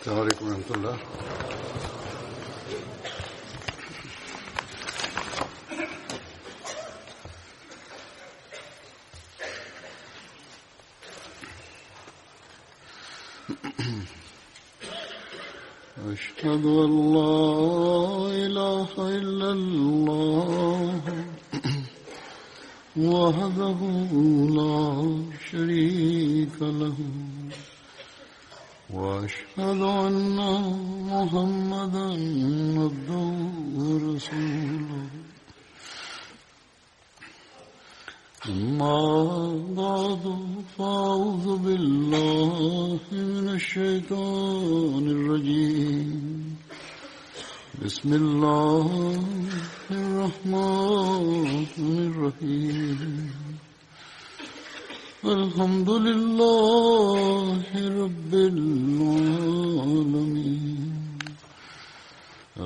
السلام عليكم ورحمة الله. أشهد أن لا إله إلا الله وحده لا شريك له وأشهد أن محمدا عبده ورسوله. أما بعد فأعوذ بالله من الشيطان الرجيم. بسم الله الرحمن الرحيم. الحمد لله رب العالمين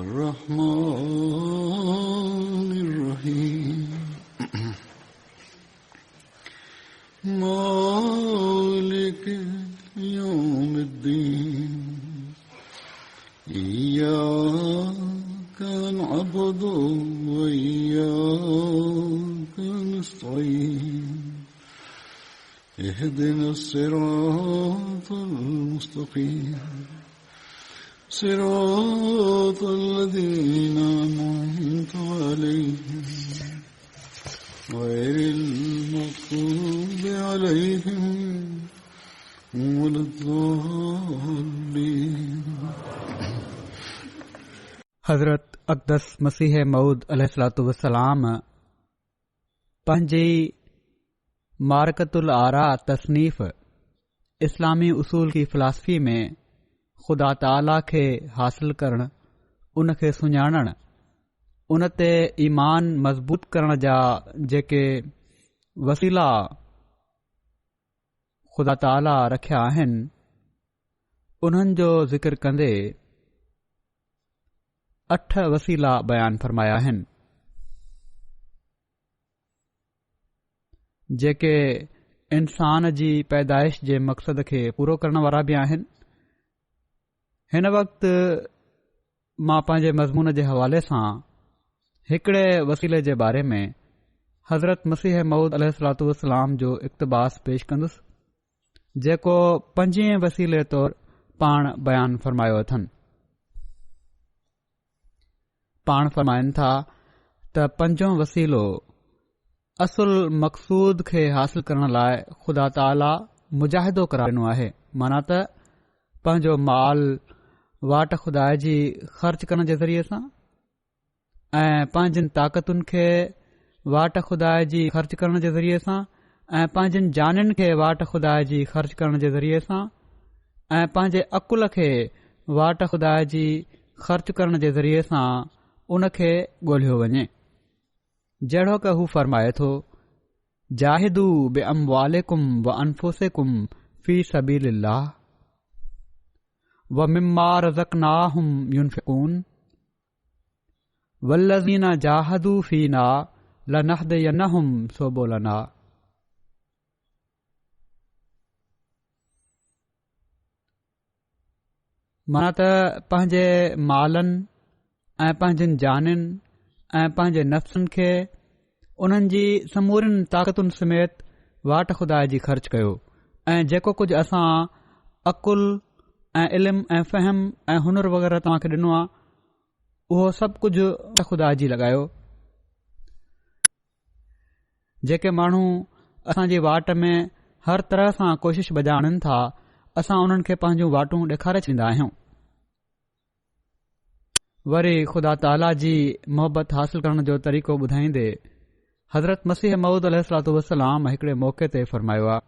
الرحمن الرحيم مالك يوم الدين. إياك نعبد وإياك نستعين. اهدنا الصراط المستقيم صراط الذين أنعمت عليهم غير المغضوب عليهم ولا الضالين. हज़रत अक़दस मसीह मऊद अलैहिस्सलातु वस्सलाम पंहिंजी मारकतुल आरा तसनीफ़ इस्लामी उसूल की फ़िलासफ़ी में ख़ुदा ताला खे हासिल करणु, उन खे सुञाणणु, उन ते ईमान मज़बूत करण जा जेके वसीला ख़ुदा ताला रखिया आहिनि, उन्हनि जो ज़िक्र कंदे 8 वसीला बयान फरमाया आहिनि जेके इंसान जी पैदाइश जे मक़सद खे पूरो करण वारा बि आहिनि. हिन वक़्तु मां पंहिंजे मज़मून जे हवाले सां हिकिड़े वसीले जे बारे में हज़रत मसीह मऊद अलैहिस्सलातु वस्सलाम जो इक़्तिबास पेश कंदुसि, जेको 5वें वसीले तौर पाण बयान फ़रमायो अथनि. पाण फ़रमाइनि था त 5हों वसीलो असुल मक़सूद खे हासिल करण लाइ ख़ुदा ताला मुजाहिदो करार ॾिनो आहे. माना त पंहिंजो माल वाट खुदा जी ख़र्च करण जे ज़रिए सां ऐं पंहिंजनि ताक़तुनि खे वाट खुदा जी ख़र्च करण जे ज़रिए सां ऐं पंहिंजनि जाननि खे वाट खुदा जी ख़र्च करण जे ज़रिए सां ऐं पंहिंजे अकुल खे वाट खुदा जी ख़र्च करण जे ज़रिए सां उन खे ॻोल्हियो वञे. जहिड़ो क हू फ़रमाए थो, जाहिदू बि अमवालिकुम व अनफुसिकुम फी सबीलिल्लाह व मिम्मा रज़क़नाहुम युनफ़िक़ून वल्लज़ीना जाहदू फीना लनहदियन्नहुम सुबुलना. माना त पंहिंजे मालनि ऐं पंहिंजनि जाननि ऐं पंहिंजे नफ़्सनि खे उन्हनि जी समूरनि ताक़तुनि समेत वाट खुदा जी ख़र्च कयो ऐं जेको कुझु असां अकुल ऐं इल्मु ऐं फ़हम ऐं हुनर वग़ैरह तव्हांखे ॾिनो आहे, उहो सभु कुझु खुदा जी लॻायो. जेके माण्हू असांजी वाट में हर तरह सां कोशिश बजा आणनि था, असां उन्हनि खे पंहिंजूं वाटूं ॾेखारे छॾींदा आहियूं. वरी ख़ुदा ताला जी मोहबत हासिल करण जो तरीक़ो ॿुधाईंदे हज़रत मसीह मऊद अलैहिस्सलातु वस्सलाम हिकिड़े मौक़े ते फ़रमायो आहे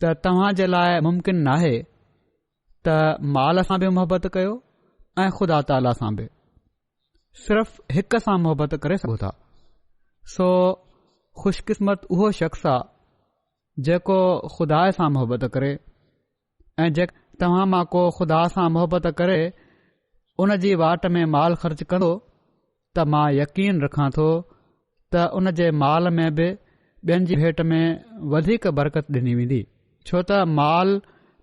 त तव्हां जे लाइ मुमकिन नाहे त माल सां बि मोहबत कयो ऐं ख़ुदा ताला सां बि. सिर्फ़ हिक सां मोहबत करे सघो था. सो ख़ुशकिस्मत उहो शख़्स आहे जेको ख़ुदा सां मोहबत करे, ऐं जे तव्हां मां को ख़ुदा सां मोहबत करे उन जी वाट में माल ख़र्च कंदो त मां यकीन रखां थो त उन जे माल में बि ॿियनि जी भेट में वधीक बरकत ॾिनी वेंदी. छो त माल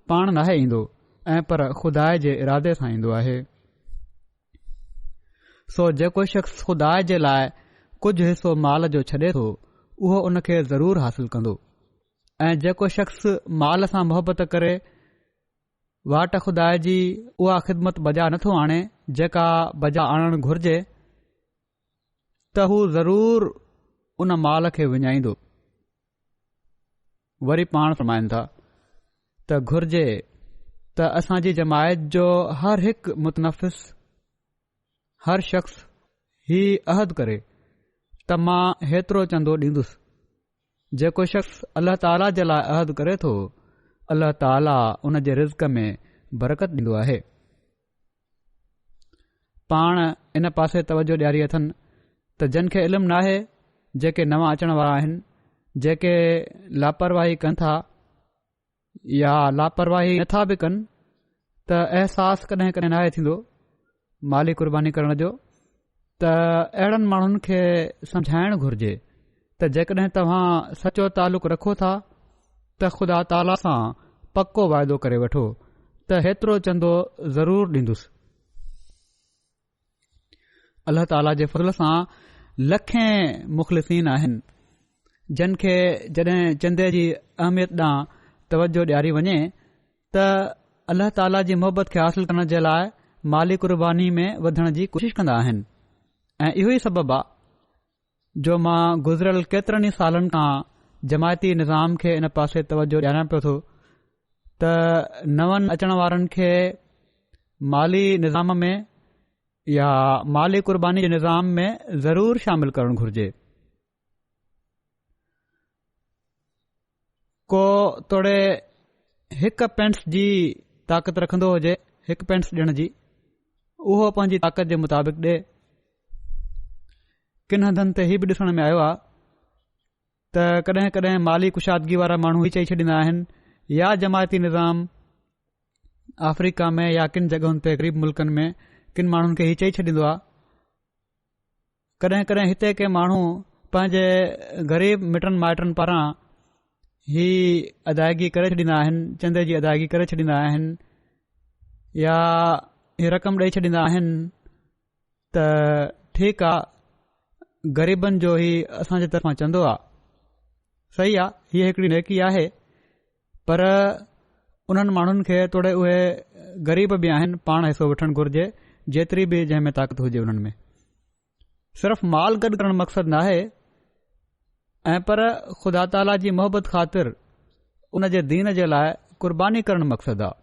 पाण नाहे ईंदो, ऐं पर ख़ुदा जे इरादे सां ईंदो आहे। सो जेको शख़्स ख़ुदा जे लाइ कुझु हिसो माल जो छॾे थो उहो उन खे ज़रूर हासिल कंदो, ऐं जेको शख़्स माल सां मुहबत करे वाट ख़ुदा जी उहा ख़िदमत बजा नथो आणे जेका बजा आणणु घुर्जे, त हू ज़रूर उन माल खे विञाईंदो। वरी पाण फरमाइनि था त घुर्जे त असांजी जमायत जो हर हिकु मुतनफ़िस, हर शख़्स ही अहद करे त मां हेतिरो चंदो ॾींदुसि। जेको शख़्स अल्लाह ताला जे लाइ अहद करे थो, अल्लाह ताला उन जे रिज़्क़ में बरकत ॾींदो आहे। पाण इन पासे तवजो ॾियारी अथनि त जिन खे इल्मु नाहे, जेके नवां अचण वारा आहिनि, जेके लापरवाही कनि था या लापरवाही नथा बि कनि, त अहसासु कॾहिं कॾहिं नाहे थींदो माली क़ुर्बानी करण जो, त अहिड़नि माण्हुनि खे समुझाइणु घुर्जे त जेकॾहिं तव्हां सचो तालुक़ु रखो था त ख़ुदा ताला सां पको वाइदो करे वठो त हेतिरो चंदो ज़रूर ॾींदुसि। अल्लाह ताला जे फज़ल सां लखें मुख़लिसीन आहिनि जिन खे जॾहिं चंदे जी अहमियत ॾांहुं तवजो ॾियारी वञे त अल्लाह ताला जी मोहबत खे हासिल करण जे लाइ माली क़ुर्बानी में वधण जी कोशिश कंदा आहिनि। ऐं इहो ई सबबु आहे जो मां गुज़िरियल केतिरनि ई सालनि खां जमायती निज़ाम खे इन पासे तवजो ॾियारां पियो थो त नवनि अचण वारनि खे माली निज़ाम में या माली क़ुर्बानी जे निज़ाम में ज़रूर शामिल करणु घुर्जे। को तोड़े हिकु पेंट्स जी ताक़त रखंदो हुजे, हिकु पेंट्स ॾियण जी, उहो पंहिंजी ताक़त जे मुताबिक़ ॾे। किन हंधनि ते हीउ बि ॾिसण में आयो आहे त कॾहिं कॾहिं माली कुशादगी वारा माण्हू ही चई छॾींदा आहिनि या जमायती निज़ाम अफ्रीका में या किन जॻहुनि ते ग़रीब मुल्कनि में किन माण्हुनि खे हीउ चई छॾींदो आहे, कॾहिं कॾहिं हिते के माण्हू पंहिंजे ग़रीब मिटनि माइटनि पारां ही अदायगी करे छॾींदा आहिनि, चंदे जी अदायगी करे छॾींदा आहिनि या ही रक़म ॾेई छॾींदा आहिनि त ठीकु आहे, ग़रीबनि जो ही असांजे तरफ़ां चंदो आहे, सही आहे, हीअ हिकिड़ी नेकी आहे। पर उन्हनि माण्हुनि खे तोड़े उहे ग़रीब बि आहिनि, पाण हिसो वठणु घुर्जे जेतिरी बि जंहिं में ताक़त हुजे उन्हनि में। सिर्फ़ु माल गॾु करणु मक़सदु नाहे, ऐं पर ख़ुदा ताला जी मोहबत ख़ातिर उन जे दीन जे लाइ क़ुर्बानी करणु मक़सदु आहे।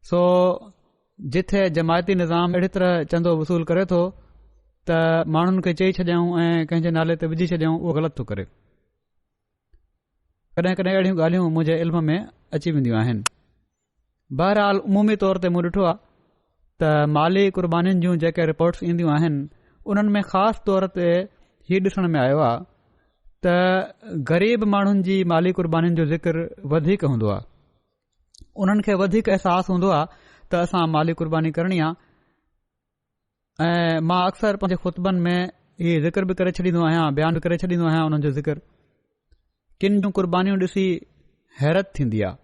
सो जिथे जमायती निज़ाम अहिड़ी तरह चंदो वसूल करे थो त माण्हुनि खे चई छॾियऊं ऐं कंहिंजे नाले ते विझी छॾियऊं, उहो ग़लति थो करे। कॾहिं कॾहिं अहिड़ियूं ॻाल्हियूं मुंहिंजे इल्म में अची वेंदियूं आहिनि। बहरहाल उमूमी तौर ते मूं ॾिठो आहे त माली क़ुर्बानीुनि जूं जेके रिपोर्ट्स ईंदियूं आहिनि उन्हनि में ख़ासि तौर ते हीउ ॾिसण में आयो आहे त ग़रीब माण्हुनि जी माली क़ुर्बानीुनि जो ज़िक्र वधीक हूंदो आहे। उन्हनि खे वधीक अहसासु हूंदो आहे त असां माली क़ुर्बानी करणी आहे। ऐं मां अक्सर पंहिंजे ख़ुतबनि में हीउ ज़िक्र बि करे छॾींदो आहियां, बयानु बि करे छॾींदो आहियां उन्हनि जो ज़िक्र। किन जूं क़ुर्बानीूं ॾिसी हैरत थींदी आहे।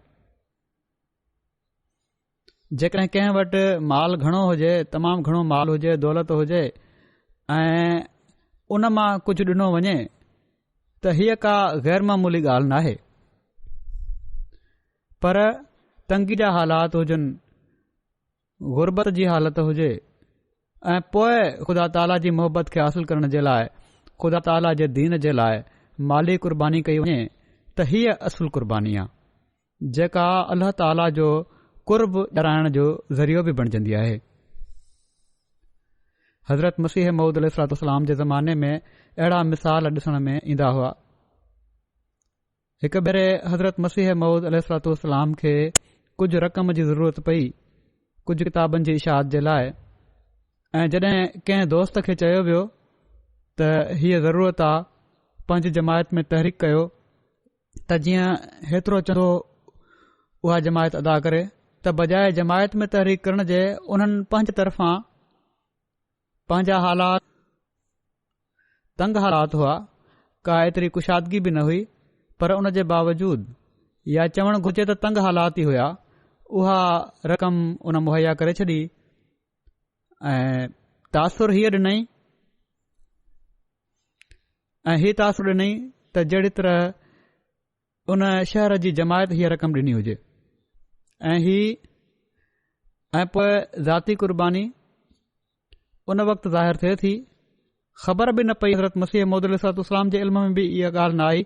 जेकॾहिं कंहिं वटि माल घणो हुजे, तमामु घणो माल हुजे, दौलत हुजे ऐं उन मां कुझु ॾिनो वञे त हीअ का ग़ैर मामूली ॻाल्हि नाहे। पर तंगी जा हालात हुजनि, ग़ुर्बत जी हालत हुजे ऐं पोइ ख़ुदा ताला जी मोहबत खे हासिल करण जे लाइ, ख़ुदा ताला जे दीन जे लाइ माली क़ुर्बानी कई वञे त हीअ असुल क़ुर्बानी आहे जेका अल्लाह ताला जो कुर्ब ॾराइण जो ज़रियो बि बणजंदी आहे। हज़रत मसीह मऊद अलैहिस्सलाम जे ज़माने में अहिड़ा मिसाल ॾिसण में ईंदा हुआ। हिकु भेरे हज़रत मसीह मऊद अलैहिस्सलाम खे कुझु रक़म जी ज़रूरत पई कुझु किताबनि जी इशाअत जे लाइ, ऐं जॾहिं कंहिं दोस्त खे चयो वियो त हीअ ज़रूरत आहे, पंहिंजी जमायत में तहरीक कयो त जीअं हेतिरो चंदो उहा जमायत अदा करे, त बजाए जमायत में तहरीक करण जे उन्हनि पंहिंजे तरफ़ां पंहिंजा हालात तंग हालात हुआ, का एतिरी कुशादगी बि न हुई, पर उन जे बावजूद या चवणु घुर्जे त तंग हालात ई हुया, उहा रक़म उन मुहैया करे छॾी ऐं तासुर हीअ ॾिनई ऐं हीअ तासुर ॾिनई त जहिड़ी तरह उन शहर जी जमायत हीअ रक़म ॾिनी हुजे ऐं पोइ ज़ाती कुर्बानी उन वक़्तु ज़ाहिर थिए थी। ख़बर बि न पई हज़रत मसीह मौद अलैहिस्सलाम जे इल्म में बि इहा ॻाल्हि न आई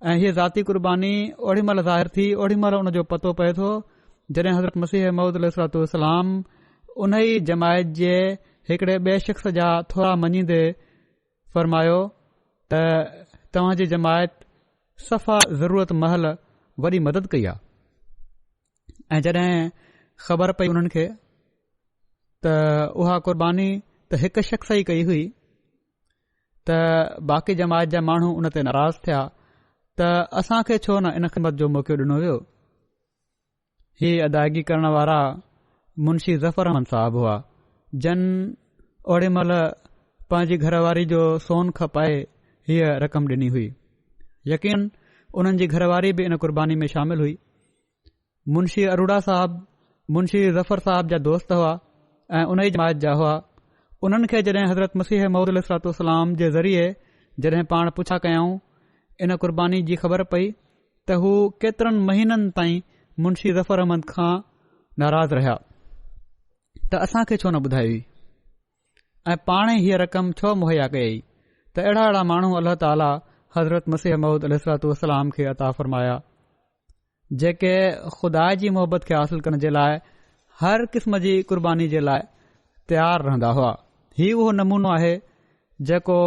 ऐं हीअ ज़ाती कुर्बानी ओॾी महिल ज़ाहिर थी, ओॾी महिल उन जो पतो पए थो जॾहिं हज़रत मसीह मौद अलैहिस्सलाम उन ई जमायत जे हिकिड़े ॿिए शख़्स जा थोरा मञींदे फ़रमायो त तव्हां जी जमायत सफ़ा ज़रूरत महल वॾी मदद कई आहे। ऐं जॾहिं ख़बर पई उन्हनि खे त उहा कुर्बानी त हिकु शख़्स ई कई हुई त बाक़ी जमायत जा माण्हू उन ते नाराज़ थिया त असां खे छो न इन ख़िदमत जो मौक़ो ॾिनो वियो। ही अदायगी करण वारा मुंशी ज़फ़र अहमद साहब हुआ जन ओॾी महिल पंहिंजी घरवारी जो सोन खपाए हीअ रक़म ॾिनी हुई। यकीन उन्हनि जी घरवारी बि इन कुर्बानी में शामिल हुई। मुंशी अरोड़ा साहब मुंशी ज़फ़र साहब जा दोस्त हुआ ऐं उन ई जमायत जा हुआ। उन्हनि खे जॾहिं हज़रत मसीह मौद अलैहिस्सलाम जे ज़रिए जॾहिं पाण पुछा कयाऊं इन कुर्बानी जी ख़बर पई त हू केतिरनि महीननि ताईं मुंशी ज़फ़र अहमद खां नाराज़ रहिया त असां खे छो न ॿुधाई ऐं पाण ई हीअ रक़म छो मुहैया कयई त अहिड़ा अहिड़ा माण्हू अल्लाह ताला हज़रत मसीह मौद अलैहिस्सलाम खे अता फ़रमाया जेके ख़ुदा जी मोहबत खे हासिल करण जे लाइ हर क़िस्म जी कुर्बानी जे लाइ तयारु रहंदा हुआ। हीउ उहो नमूनो आहे जेको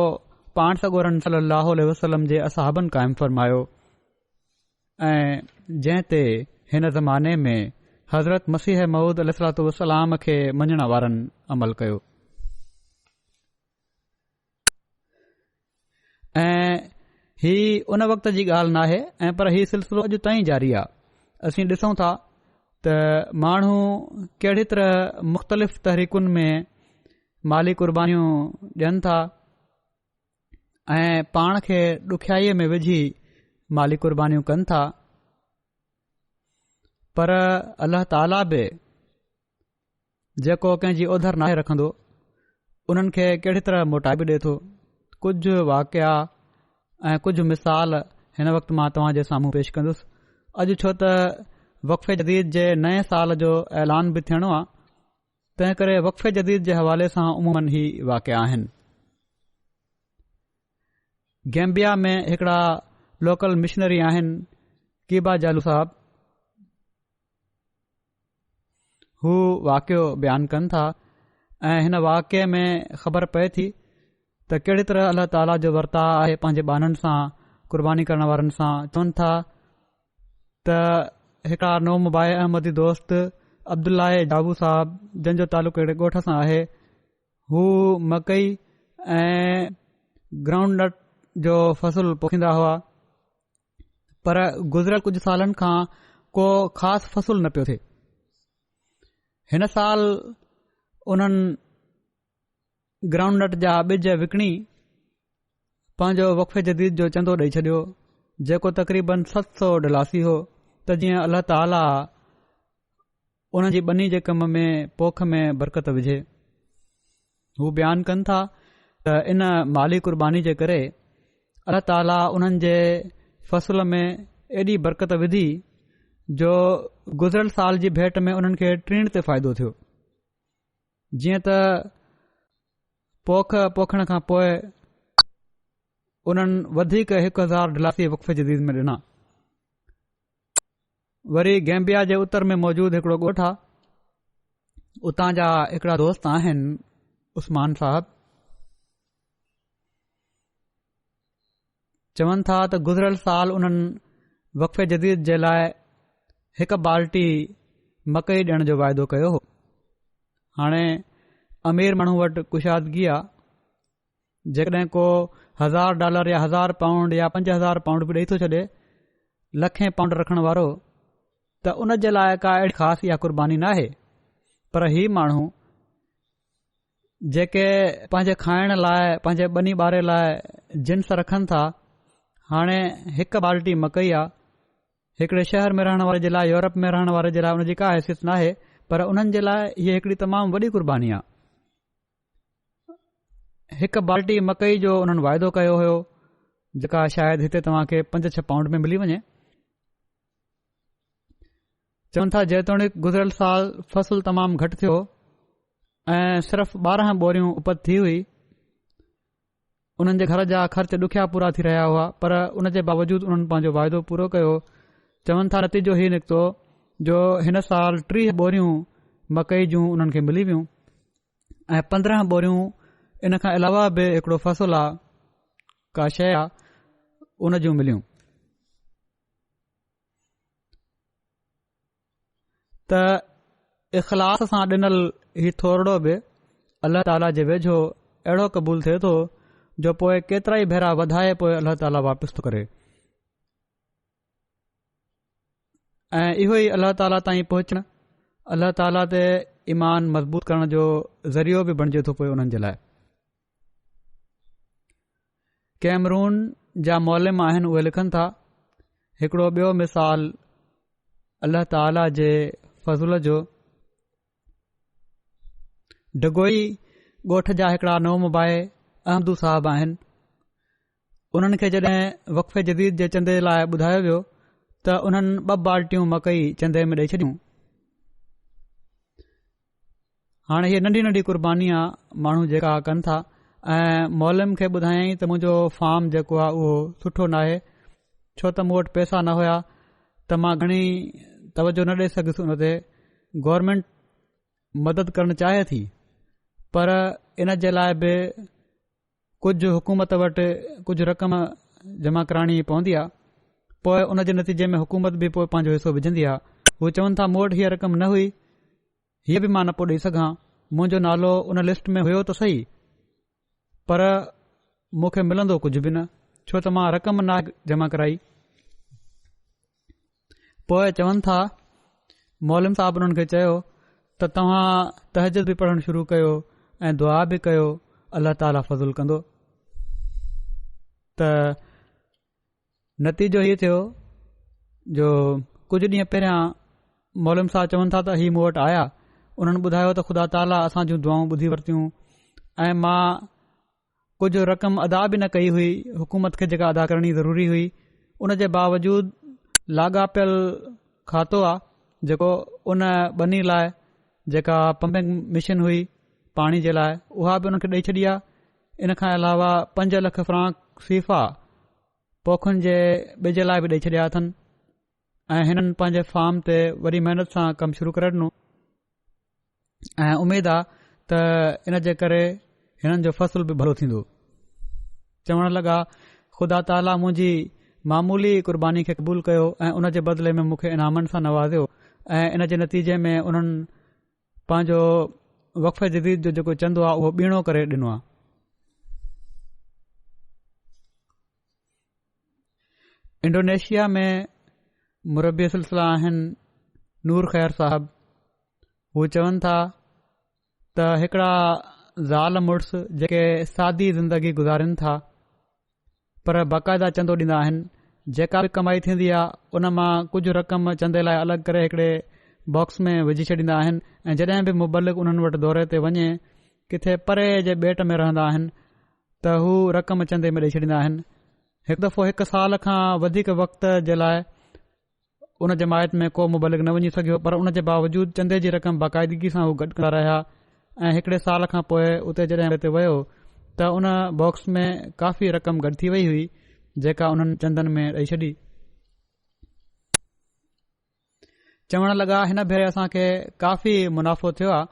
पाण सॻोरन सल्लल्लाहु अलैहि वसल्लम जे असहाबनि क़ाइमु फ़रमायो ऐं जंहिं ते हिन ज़माने में हज़रत मसीह मऊद अलैहिस्सलाम खे मञण वारनि अमल कयो। ऐं ही उन वक़्त जी ॻाल्हि नाहे ऐं पर हीउ सिलसिलो अॼु ताईं जारी आहे। असीं ॾिसूं था त माण्हू कहिड़ी तरह मुख़्तलिफ़ तहरीकुनि में माली कुर्बानियूं ॾियनि था ऐं पाण खे ॾुखियाईअ में विझी माली कुर्बानियूं कनि था, पर अल्लाह ताला बि जेको कंहिंजी ओधर नाहे रखंदो उन्हनि खे कहिड़ी तरह मोटाए बि ॾिए थो। कुझु वाक़िया ऐं कुझु मिसाल हिन वक़्तु मां तव्हां जे साम्हूं पेश कंदुसि। अॼु छो त वक़फ़े जदीद जे नए साल जो ऐलान बि थियणो आहे, तंहिं करे वक़फ़े जदीद जे हवाले सां उमूमन ही वाक़िया आहिनि। गैम्बिया में हिकिड़ा लोकल मिशनरी आहिनि कीबा जालू साहब। हू वाक़ियो बयानु कनि था ऐं हिन वाक़े में ख़बर पए थी त कहिड़ी तरह अल्लाह ताला जो वर्ताउ आहे पंहिंजे ॿाननि सां, कुर्बानी करण वारनि सां। चवनि था त हिकिड़ा नओ मुबाए अहमदी दोस्त अब्दुल्ला जाबू साहब जंहिंजो तालुक़ु हिकिड़े ॻोठ सां आहे, हू मकई ऐं ग्राउंड नट जो फ़सुलु पोखींदा हुआ, पर गुज़िरियल कुझु सालनि खां को ख़ासि फ़सुलु न पियो थिए। हिन साल उन्हनि ग्राउंड नट जा ॿिज विकिणी पंहिंजो वक़फ़े जदीद जो चंदो ॾेई छॾियो, जेको तक़रीबन $700 हो, त जीअं अल्लाह ताला उन जी ॿनी जे कम में पोख में बरकत विझे। हू बयानु कनि था त इन माली कुर्बानी जे करे अल्लाह ताला उन्हनि जे फ़सुल में एॾी बरकत विधी जो गुज़िरियल साल जी भेट में उन्हनि खे टीण ते फ़ाइदो थियो। जीअं त पोखण खां पोइ उन्हनि वधीक $1000 वक़फ़े जदीद में ॾिना। वरी गैम्बिया जे उत्तर में मौजूदु हिकिड़ो ॻोठ आहे, उतां जा हिकिड़ा दोस्त आहिनि उस्मान साहब। चवनि था त गुज़िरियल साल उन्हनि वक़फ़े जदीद जे लाइ हिकु बाल्टी मकई ॾियण जो वाइदो कयो हो। हाणे अमीर माण्हू वटि कुशादगी आहे, जेकॾहिं को $1000 या 1000 पाउंड या 5000 पाउंड बि ॾेई थो छॾे लखें पाउंड रखण वारो, त उन जे लाइ का अहिड़ी ख़ासि इहा कुर्बानी नाहे। पर ही माण्हू जेके पंहिंजे खाइण लाइ पंहिंजे ॿनी ॿारे लाइ जिन्स रखनि था, हाणे हिकु बाल्टी मकई आहे हिकिड़े शहर में रहण वारे जे लाइ, यूरोप में रहण वारे जे लाइ उन जी का हैसियत न आहे, पर उन्हनि जे लाइ हीअ हिकिड़ी तमामु वॾी क़ुर्बानी आहे। हिकु बाल्टी मकई जो उन्हनि वाइदो कयो हुयो, जेका शायदि हिते तव्हां खे 5-6 पाउंड में मिली वञे। चवनि था जेतोणीकि गुज़िरियल साल फ़सुलु तमामु घटि थियो ऐं सिर्फ़ 12 बोरियूं उपति थी हुई। उन्हनि जे घर जा ख़र्च ॾुखिया पूरा थी रहिया हुआ, पर उन जे बावजूदु उन्हनि पंहिंजो वाइदो पूरो कयो। चवनि था नतीजो हीउ निकितो जो हिन साल 30 बोरियूं मकई जूं उन्हनि खे मिली वियूं ऐं 15 बोरियूं इन खां अलावा बि हिकिड़ो फ़सुलु आहे, का शइ आहे, उन जूं मिलियूं। त इख़लास सां ॾिनल ही थोरो बि अल्लाह ताला जे वेझो अहिड़ो क़बूल थिए थो जो पोइ केतिरा ई भेरा वधाए पोइ अल्लाह ताला वापसि थो करे, ऐं इहो ई अल्लाह ताला ताईं पहुचणु अल्लाह ताला ते ईमान मज़बूत करण जो ज़रियो बि बणिजे थो पियो उन्हनि जे लाइ। कैमरून जा मौलम आहिनि, उहे लिखनि था हिकिड़ो ॿियो मिसाल अल्लाह ताला जे फज़ुल जो। डगोई ॻोठ जा हिकिड़ा नवमुबाए अहमदू साहब आहिनि। उन्हनि खे जॾहिं वक़फ़े जदीद जे चंदे लाइ ॿुधायो वियो त उन्हनि 2 बाल्टियूं मकई चंदे में ॾेई छॾियूं। हाणे हीअ नंढी नंढी क़ुर्बानी आहे माण्हू जेका कनि था, ऐं मौलम खे ॿुधायईं त मुंहिंजो फार्म जेको आहे उहो सुठो नाहे, छो त मूं वटि पैसा न हुया त मां घणी तवजो न ॾेई सघुसि उन ते। गवर्नमेंट मदद करणु चाहे थी, पर इन जे लाइ बि कुझु हुकूमत वटि कुझु रक़म जमा कराइणी पवंदी आहे। पोइ उन जे नतीजे में हुकूमत बि पोइ पंहिंजो हिसो विझंदी आहे। हू चवनि था मूं वटि हीअ रक़म न हुई, हीअ बि मां न पोइ ॾेई सघां, मुंहिंजो नालो उन लिस्ट में हुयो त सही, पर मूंखे मिलंदो कुझु बि न, छो त मां रक़म न जमा कराई। पोइ चवनि था मौलम साहब उन्हनि खे चयो त तव्हां तहजद बि पढ़णु शुरू कयो ऐं दुआ बि कयो, अल्लाह ताला फज़ुल कंदो। त नतीजो हीउ थियो जो कुझु ॾींहं पहिरियां मौलम साहब चवनि था त ही मूं वटि आया। उन्हनि ॿुधायो त ख़ुदा ताला असां जूं दुआऊं ॿुधी वरितियूं ऐं मां कुझु रक़म अदा बि न कई हुई, हुकूमत खे जेका अदा करणी ज़रूरी हुई। उन जे बावजूद लाॻापियल खातो आहे जेको उन बनी लाइ जेका पंपिंग मशीन हुई पाणी जे लाइ, उहा बि उन्हनि खे ॾेई छॾी आहे। इन खां अलावा 5 लख फ्रांक सीफ़ा पोखनि जे ॿिज लाइ बि ॾेई छॾिया अथनि ऐं हिननि पंहिंजे फार्म ते वरी महिनत सां कमु शुरू करे ॾिनो ऐं उमेद आहे त इन जे करे हिननि जो फ़सुल बि भलो थींदो। चवण लॻा ख़ुदा ताला मुंहिंजी मामूली क़ुर्बानी खे क़बूल कयो ऐं उन जे बदिले में मूंखे इनामनि सां नवाज़ियो ऐं इन जे नतीजे में उन्हनि पंहिंजो वक़फ़े जदीद जो जेको चंदो आहे उहो ॿीणो करे ॾिनो आहे। इंडोनेशिया में मुरबी सिलसिला आहिनि नूर ख़ैर साहब। हू चवनि था त हिकिड़ा ज़ाल मुड़ुस जेके सादी ज़िंदगी गुज़ारनि था पर बाक़ाइदा चंदो ॾींदा आहिनि, जेका बि कमाई थींदी आहे उन मां कुझु रक़म चंदे लाइ अलॻि करे हिकिड़े बॉक्स में विझी छॾींदा आहिनि ऐं जॾहिं बि मुबलिक उन्हनि वटि दौरे ते वञे, किथे परे जे ॿेट में रहंदा आहिनि त हू रक़म चंदे में ॾेई छॾींदा आहिनि। हिकु दफ़ो 1 साल खां वधीक वक़्त जे लाइ उन जमायत में को मुबलिक न वञी सघियो, पर उन जे बावजूद चंदे जी रक़म बाक़ाइदगी सां हू गॾु कंदा रहिया ऐं हिकिड़े साल खां पोइ उते जॾहिं हिते वियो त उन बॉक्स में काफ़ी रक़म गॾु थी वई हुई जेका उन्हनि चंदनि में ॾेई छॾी। चवण लॻा हिन भेरे असांखे काफ़ी मुनाफ़ो थियो आहे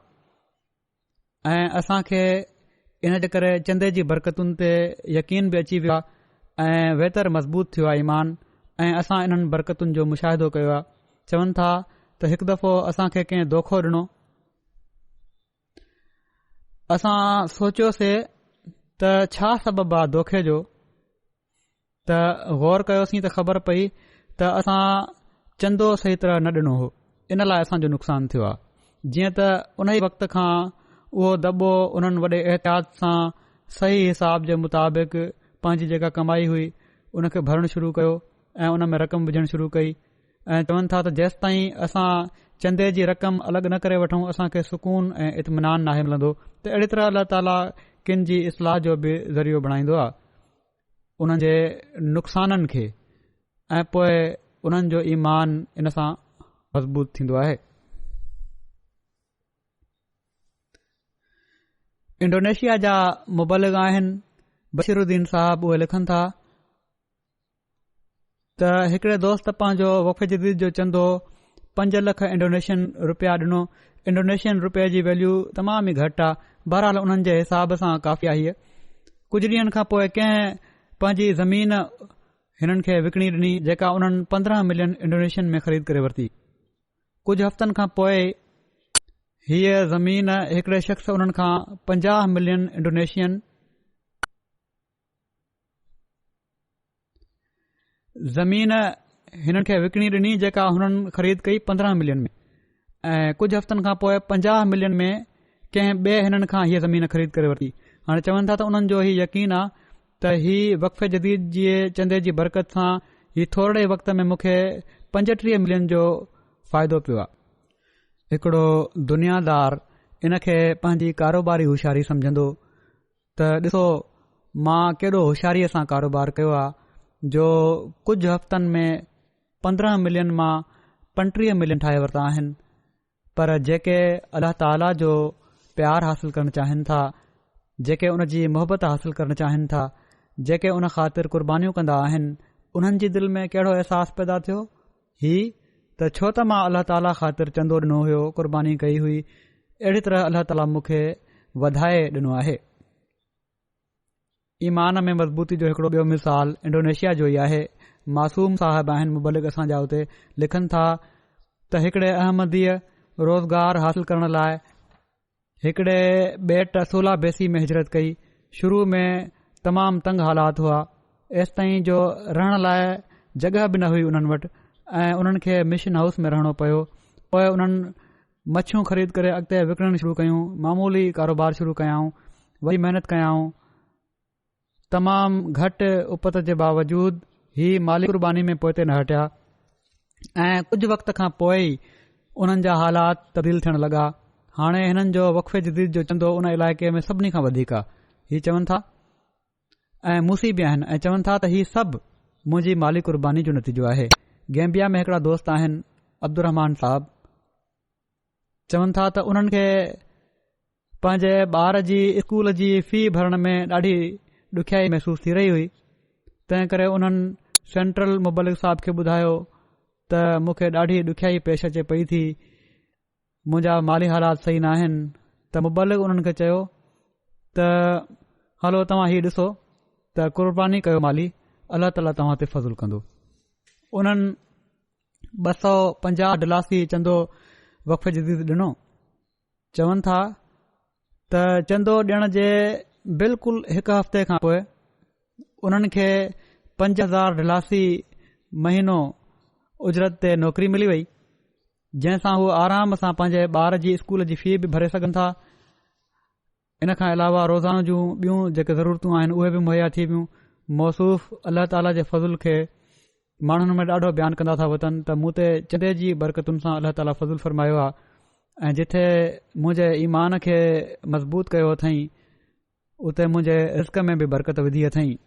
ऐं असांखे इन जे करे चंदे जी बरकतुनि ते यकीन बि अची वियो आहे ऐं वेतर मज़बूत थियो आहे ईमान, ऐं असां इन्हनि बरकतुनि जो मुशाहिदो कयो आहे। चवनि था त हिकु दफ़ो असांखे कंहिं दोखो ॾिनो, असां सोचियोसीं त छा सबबु आहे दोखे जो, त गौर कयोसीं त ख़बर पई त असां चंदो सही तरह न ॾिनो हो, इन लाइ असांजो नुक़सानु थियो आहे। जीअं त उन ई वक़्त खां उहो दॿो उन्हनि वॾे एहतियात सां सही हिसाब जे मुताबिक़ पंहिंजी जेका कमाई हुई उन खे भरणु शुरू कयो ऐं उन में रक़म विझणु शुरू कई ऐं चवनि था त जेसि ताईं असां चंदे जी रक़म अलॻि न करे वठूं असांखे सुकून ऐं इत्मिनान नाहे मिलंदो। त अहिड़ी तरह अल्लाह ताला किन जी इस्लाह जो बि ज़रियो बणाईंदो आहे उन्हनि जे नुक़साननि खे, ऐं पोइ उन्हनि जो ईमान इन सां मज़बूत थींदो आहे। इंडोनेशिया जा मुबलिग आहिनि बशीरुद्दीन साहब। उहे लिखनि था त हिकिड़े दोस्त पंहिंजो वफ़ जदीद जो चंदो 5 लख इंडोनेशियन रुपया ॾिनो। इंडोनेशियन रुपये जी वैल्यू तमामु ई घटि आहे। बहरहाल उन्हनि जे हिसाब सां काफ़ी आहे। कुझु ॾींहनि खां पोइ कंहिं पंहिंजी ज़मीन हिननि खे विकिणी ॾिनी जेका उन्हनि 15 मिलियन इंडोनेशियन में ख़रीद करे वरिती। कुझु हफ़्तनि खां पोइ हीअ ज़मीन हिकिड़े शख़्स उन्हनि खां 50 मिलियन इंडोनेशियन ज़मीन हिननि खे विकिणी ॾिनी जेका हुननि ख़रीद कई 15 मिलियन में, ऐं कुझु हफ़्तनि खां पोइ 50 मिलियन में कंहिं ॿिए हिननि खां हीअ ज़मीन ख़रीद करे वरिती। हाणे चवनि था त उन्हनि जो हीउ यकीन आहे त हीउ वक़फ़े जदीद जे चंदे जी बरकत सां हीउ थोरे वक़्त में मूंखे 35 मिलियन जो फ़ाइदो पियो आहे। हिकिड़ो दुनियादार इन खे पंहिंजी कारोबारी होशियारी सम्झंदो त ॾिसो मां केॾो होशियारीअ सां कारोबार कयो आहे जो कुझु हफ़्तनि में 15 मिलियन मां 35 मिलियन ठाहे वरिता आहिनि। पर जेके अल्लाह ताला जो प्यार हासिल करणु चाहिनि था, जेके उन जी मोहबत हासिल करणु चाहिनि था, जेके उन ख़ातिर क़ुर्बानियूं कंदा आहिनि, उन्हनि जी दिलि में कहिड़ो अहसासु पैदा थियो ही त छो त मां अल्लाह ताला ख़ातिर चंदो ॾिनो हुयो, क़ुर्बानी कई हुई, अहिड़ी तरह अल्लाह ताला मूंखे वधाए ॾिनो आहे। ईमान में मज़बूती जो हिकिड़ो ॿियो मिसाल इंडोनेशिया जो ई आहे। मासूम साहिब आहिनि मुबलिग असांजा उते लिखनि था त हिकिड़े अहमदीअ रोज़गार हासिल करण लाइ हिकिड़े ॿेट सोला बेसी में हिजरत कई। शुरू में तमामु तंग हालात हुआ, एसि ताईं जो रहण लाइ जॻह बि न हुई उन्हनि वटि, ऐं उन्हनि खे मिशन हाउस में रहणो पियो। पोइ उन्हनि मच्छियूं ख़रीद करे अॻिते विकिणणु शुरू कयूं, मामूली कारोबार शुरू कयाऊं, वरी महिनत कयाऊं। तमामु घटि उपत जे बावजूद ही माली क़ुर्बानी में पोइते न हटिया, ऐं कुझु वक़्त खां पोइ ई उन्हनि जा हालात तब्दील थियण लॻा। हाणे हिननि जो वक़फ़े जदीद जो चंदो उन इलाइक़े में सभिनी खां वधीक आहे, हीउ चवनि था, ऐं मूसी बि आहिनि, ऐं चवनि था त हीउ सभु मुंहिंजी माली क़ुर्बानी जो नतीजो आहे। गैम्बिया में हिकिड़ा दोस्त आहिनि अब्दुर्रहमान साहब, चवनि था त उन्हनि खे पंहिंजे ॿार जी स्कूल जी फ़ी भरण में ॾाढी ॾुखियाई महसूस थी रही हुई। तंहिं करे उन्हनि सेंट्रल मुबलिक साहब खे ॿुधायो त मूंखे ॾाढी ॾुखियाई पेश अचे पई थी, मुंहिंजा माली हालात सही न आहिनि। त मुबलिक उन्हनि खे चयो त हलो तव्हां हीउ ॾिसो त क़ुर्बानी कयो माली, अल्लाह ताला तव्हां ते फज़ुल कंदो। उन्हनि $250 चंदो वक़फ़े जदीद ॾिनो। चवनि था त चंदो ॾियण जे बिल्कुलु हिकु हफ़्ते खां पोइ उन्हनि खे $5000 महीनो उजरत ते नौकरी मिली वई, जंहिंसां हू आराम सां पंहिंजे ॿार जी स्कूल जी फ़ी बि भरे सघनि था। इन खां अलावा रोज़ानो जूं ॿियूं जेके ज़रूरतूं आहिनि उहे बि मुहैया थी वियूं। मौसूफ़ अल्लाह ताला जे फज़ुल खे माण्हुनि में ॾाढो बयानु कंदा था वतन त मूं ते चंदे जी बरकतुनि सां अल्लाह ताला फज़ुल फ़रमायो आहे, ऐं जिथे मुंहिंजे ईमान खे मज़बूत कयो अथई उते मुंहिंजे रिस्क में बि बरकत विधी अथई।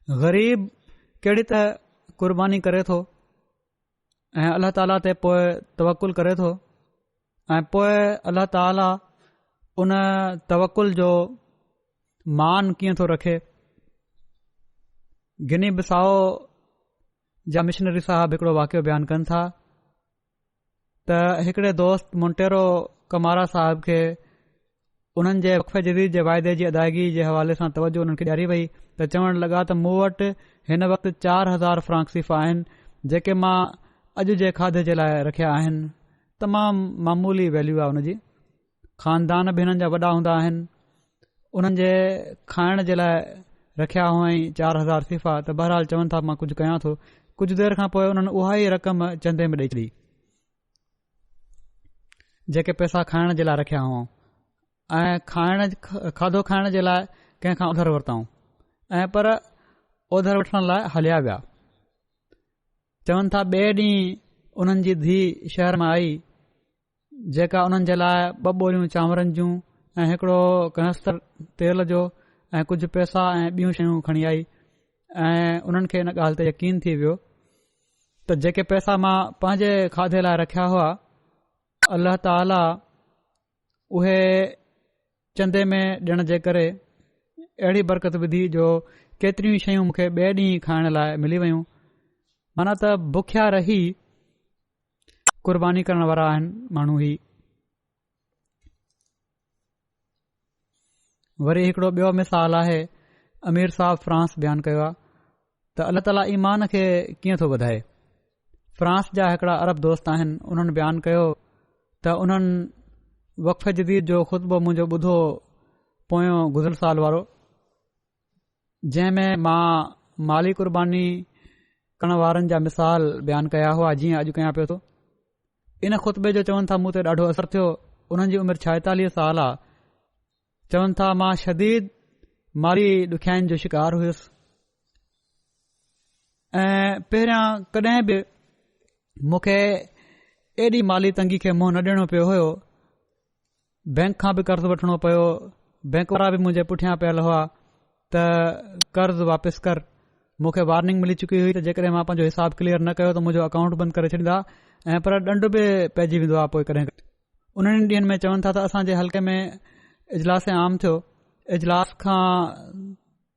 ग़रीब कहिड़ी तरह क़ुर्बानी करे थो ऐं अल्लाह ताला ते पोइ तवकुल करे थो, ऐं पोइ अल्लाह ताला उन तवकुल जो मान कीअं थो रखे। गिनी बिसाओ जा मिशनरी साहब हिकिड़ो वाक़ियो बयानु कनि था त हिकिड़े दोस्त मोन्टेरो कमारा साहब खे उन्हनि जे वक़फ़े जदीद जे वाइदे जी अदायगी जे हवाले सां तवजो उन्हनि खे ॾियारी वई त चवणु लॻा त मूं वटि हिन वक़्तु 4000 फ्रांक सिफ़ा आहिनि जेके मां अॼु जे खाधे जे लाइ रखिया आहिनि। तमामु मामूली वैल्यू आहे हुनजी। ख़ानदान बि हिननि जा वॾा हूंदा आहिनि, उन्हनि जे खाइण जे लाइ रखिया हुअईं 4000 सिफ़ा। त बहरहाल चवनि था मां कुझु कयां थो। कुझु देर खां पोइ उन्हनि उहा ई रक़म चंदे में ॾेई छॾी जेके पैसा खाइण जे लाइ रखिया हुआ, ऐं खाधो खाइण जे लाइ कंहिंखां उधर वरिताऊं ऐं पर उधर वठण लाइ हलिया विया। चवनि था ॿिए ॾींहुं उन्हनि जी धीउ शहर मां आई जेका उन्हनि जे लाइ 2 बोरियूं चांवरनि जूं ऐं हिकिड़ो कनस्तर तेल जो ऐं कुझु पैसा ऐं ॿियूं शयूं खणी आई ऐं उन्हनि खे इन ॻाल्हि ते यकीन थी वियो त जेके पैसा मां पंहिंजे खाधे लाइ रखिया हुआ अल्लाह ताला उहे चंदे में ॾियण जे करे अहिड़ी बरकत विधी जो केतिरियूं शयूं मूंखे ॿिए ॾींहुं खाइण लाइ मिली वयूं। माना त बुखिया रही क़ुर्बानी करण वारा आहिनि माण्हू ही। वरी हिकिड़ो ॿियो मिसाल आहे अमीर साहब फ्रांस बयानु कयो आहे त अल्लाह ताला ईमान खे कीअं थो वधाए। फ्रांस जा हिकिड़ा अरब दोस्त आहिनि उन्हनि बयानु कयो त उन्हनि वक़फ़े जदीद जो ख़ुतबो मुंहिंजो ॿुधो पोयों गुज़िर साल वारो जंहिं में मां माली क़ुर्बानी करण वारनि जा मिसाल बयानु कया हुआ जीअं अॼु कयां पियो थो। इन ख़ुतबे जो चवनि था मूं ते ॾाढो असरु थियो। उन्हनि जी उमिरि 46 साल आहे। चवनि था मां शदीद माली ॾुखियाईनि जो शिकार हुयुसि ऐं पहिरियां कॾहिं बि मूंखे एॾी माली तंगी खे मुंहुं न ॾियणो पियो हुयो। बैंक खां बि कर्ज़ वठणो पियो। बैंक वारा बि मुंहिंजे पुठियां पियल हुआ त कर्ज़ वापसि कर। मूंखे वार्निंग मिली चुकी हुई त जेकॾहिं मां पंहिंजो हिसाब क्लियर न कयो त मुंहिंजो अकाउंट बंदि करे छॾींदा ऐं पर ॾंड बि पइजी वेंदो आहे पोइ कॾहिं। उन्हनि ॾींहनि में चवनि था त असांजे हल्के में इजलास आम थियो। इजलास खां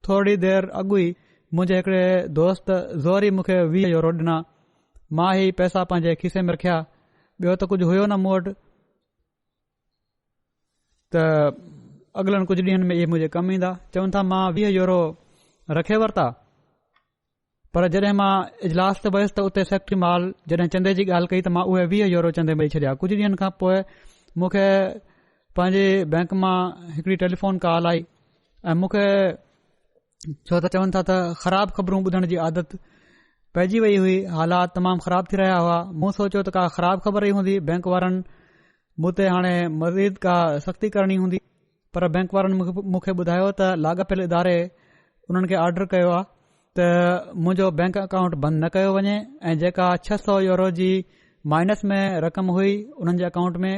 थोरी देर अॻु ई मुंहिंजे हिकिड़े दोस्त ज़ोरी मूंखे 20 यूरो ॾिना। मां ही पैसा पंहिंजे खीसे में रखिया। ॿियो त कुझु हुयो न मूं वटि त अॻिलनि कुझु ॾींहनि में इहे मुंहिंजे कमु ईंदा। चवनि था मां 20 यूरो रखे वरिता पर जॾहिं मां इजलास ते वयुसि त उते सेक्रेटरी माल जॾहिं चंदे जी ॻाल्हि कई त मां उहे 20 यूरो चंदे में ॾेई छॾिया। कुझु ॾींहनि खां पोइ मूंखे पंहिंजे बैंक मां हिकिड़ी टेलीफोन कॉल आई ऐं मूंखे छो त चवनि था त ख़राब ख़बरूं ॿुधण जी आदत पइजी वई हुई। हालात तमामु ख़राब थी रहिया हुआ। मूं सोचियो त का ख़राब ख़बर ई हूंदी। बैंक वारनि मूं ते हाणे मज़ीद का सख़्ती करणी हूंदी पर बैंक वारनि मूंखे ॿुधायो त लाॻापियल इदारे उन्हनि खे ऑर्डर कयो आहे त मुंहिंजो बैंक अकाउंट बंदि न कयो वञे ऐं जेका 600 यूरो जी माइनस में रक़म हुई उन्हनि जे अकाउंट में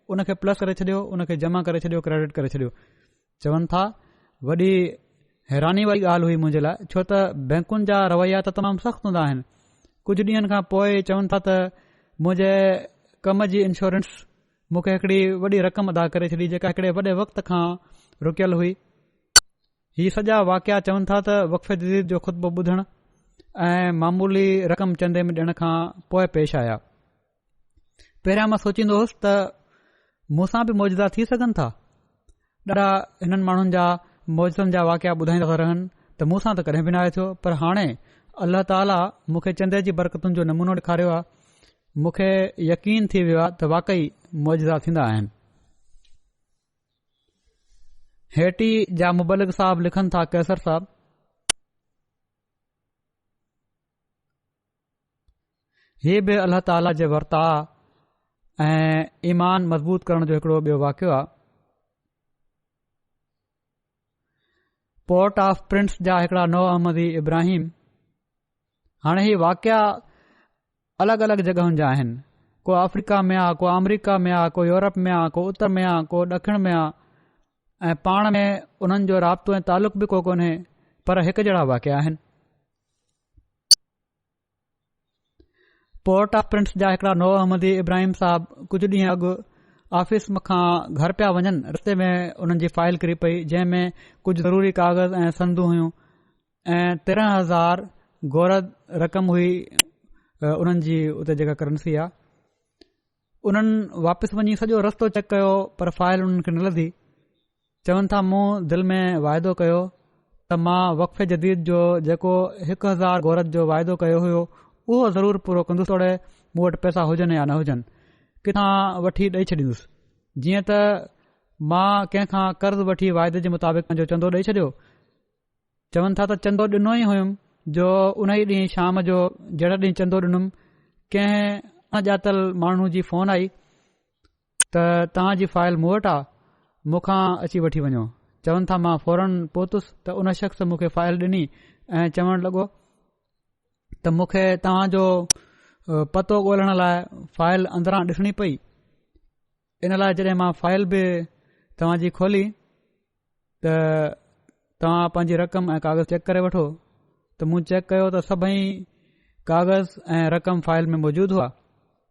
उनखे प्लस करे छॾियो, उनखे जमा करे छॾियो, क्रेडिट करे छॾियो। चवनि था वॾी हैरानी वारी ॻाल्हि हुई मुंहिंजे लाइ छो त बैंकुनि जा रवैया त तमामु सख़्तु हूंदा आहिनि। कुझु ॾींहनि खां पोइ चवनि था त मुंहिंजे कम जी इंश्योरेंस मूंखे हिकिड़ी वॾी रक़म अदा करे छॾी जेका हिकिड़े वॾे वक़्त खां रुकियल हुई। हीउ सॼा वाक़िया चवनि था त वक़फ़े जदीद जो ख़ुतबो ॿुधण ऐं मामूली रक़म चंदे में ॾियण खां पोइ पेश आया। पहिरियां मां सोचींदो हुउसि त मूंसां बि मौजज़ा थी सघनि था। ॾाढा हिननि माण्हुनि जा मौजज़नि जा वाक़िया ॿुधाईंदा था रहनि त मूंसां त कॾहिं बि न आहे थियो। पर हाणे अल्लाह ताला मूंखे चंदे जी बरकतुनि जो नमूनो ॾेखारियो आहे। मूंखे यकीन थी वियो आहे त वाक़ई मौजज़ा थींदा आहिनि। हेटी जा मुबलिग साहब लिखनि था कैसर साहब हीउ बि अल्लाह ताला जे वर्ता ऐं ईमान मज़बूत करण जो हिकिड़ो ॿियो वाक़ियो आहे। पोर्ट ऑफ प्रिंस जा हिकिड़ा नौ अहमदी इब्राहिम हाणे ही वाक़िया अलॻि अलॻि जॻहियुनि जा आहिनि। को अफ्रीका में आहे, को अमरीका में आहे, को यूरोप में आहे, को उत्तर में आहे, को ॾखिण में आहे ऐं पाण में उन्हनि जो राब्तो ऐं तालुक़ बि को कोन्हे पर हिकु जहिड़ा वाक़िया आहिनि। पोर्ट ऑफ प्रिंस जा हिकिड़ा नौ अहमदी इब्राहिम साहब कुझु ॾींहं अॻु ऑफिस खां घर पिया वञनि। रस्ते में उन्हनि जी फाइल किरी पई जंहिं में कुझु ज़रूरी कागज़ ऐं संदूं हुयूं ऐं 13,000 गोरद रक़म हुई उन्हनि जी उते जेका करंसी आहे। उन्हनि वापसि वञी सॼो रस्तो चेक कयो पर फाइल उन्हनि खे न लधी। चवनि था मूं दिलि में वाइदो कयो त मां वक़फ़े जदीद जो जेको 1,000 गोरद जो वाइदो कयो हुयो उहो ज़रूर पूरो कंदुसि। तोड़े मूं वटि पैसा हुजनि या न हुजनि किथां वठी ॾेई छॾींदुसि। जीअं त मां कंहिंखां कर्ज़ वठी वाइदे जे मुताबिक़ पंहिंजो चंदो ॾेई छॾियो। चवनि था त चंदो ॾिनो ई हुयुमि जो उन ई ॾींहुं शाम जो जहिड़े ॾींहुं चंदो ॾिनुमि कंहिं अॼातल माण्हू जी फ़ोन आई त तव्हां जी फाइल मूं वटि आहे, मूंखां अची वठी वञो। चवनि था मां फौरन पहुतुसि त उन शख़्स मूंखे फाइल ॾिनी ऐं चवणु लॻो त मूंखे तव्हांजो पतो ॻोल्हण लाइ फाइल अंदरां ॾिसणी पई। इन लाइ जॾहिं मां फाइल बि तव्हांजी खोली त तव्हां पंहिंजी रक़म ऐं कागज़ चेक करे वठो। त मूं चेक कयो त सभई कागज़ ऐं रक़म फाइल में मौजूदु हुआ।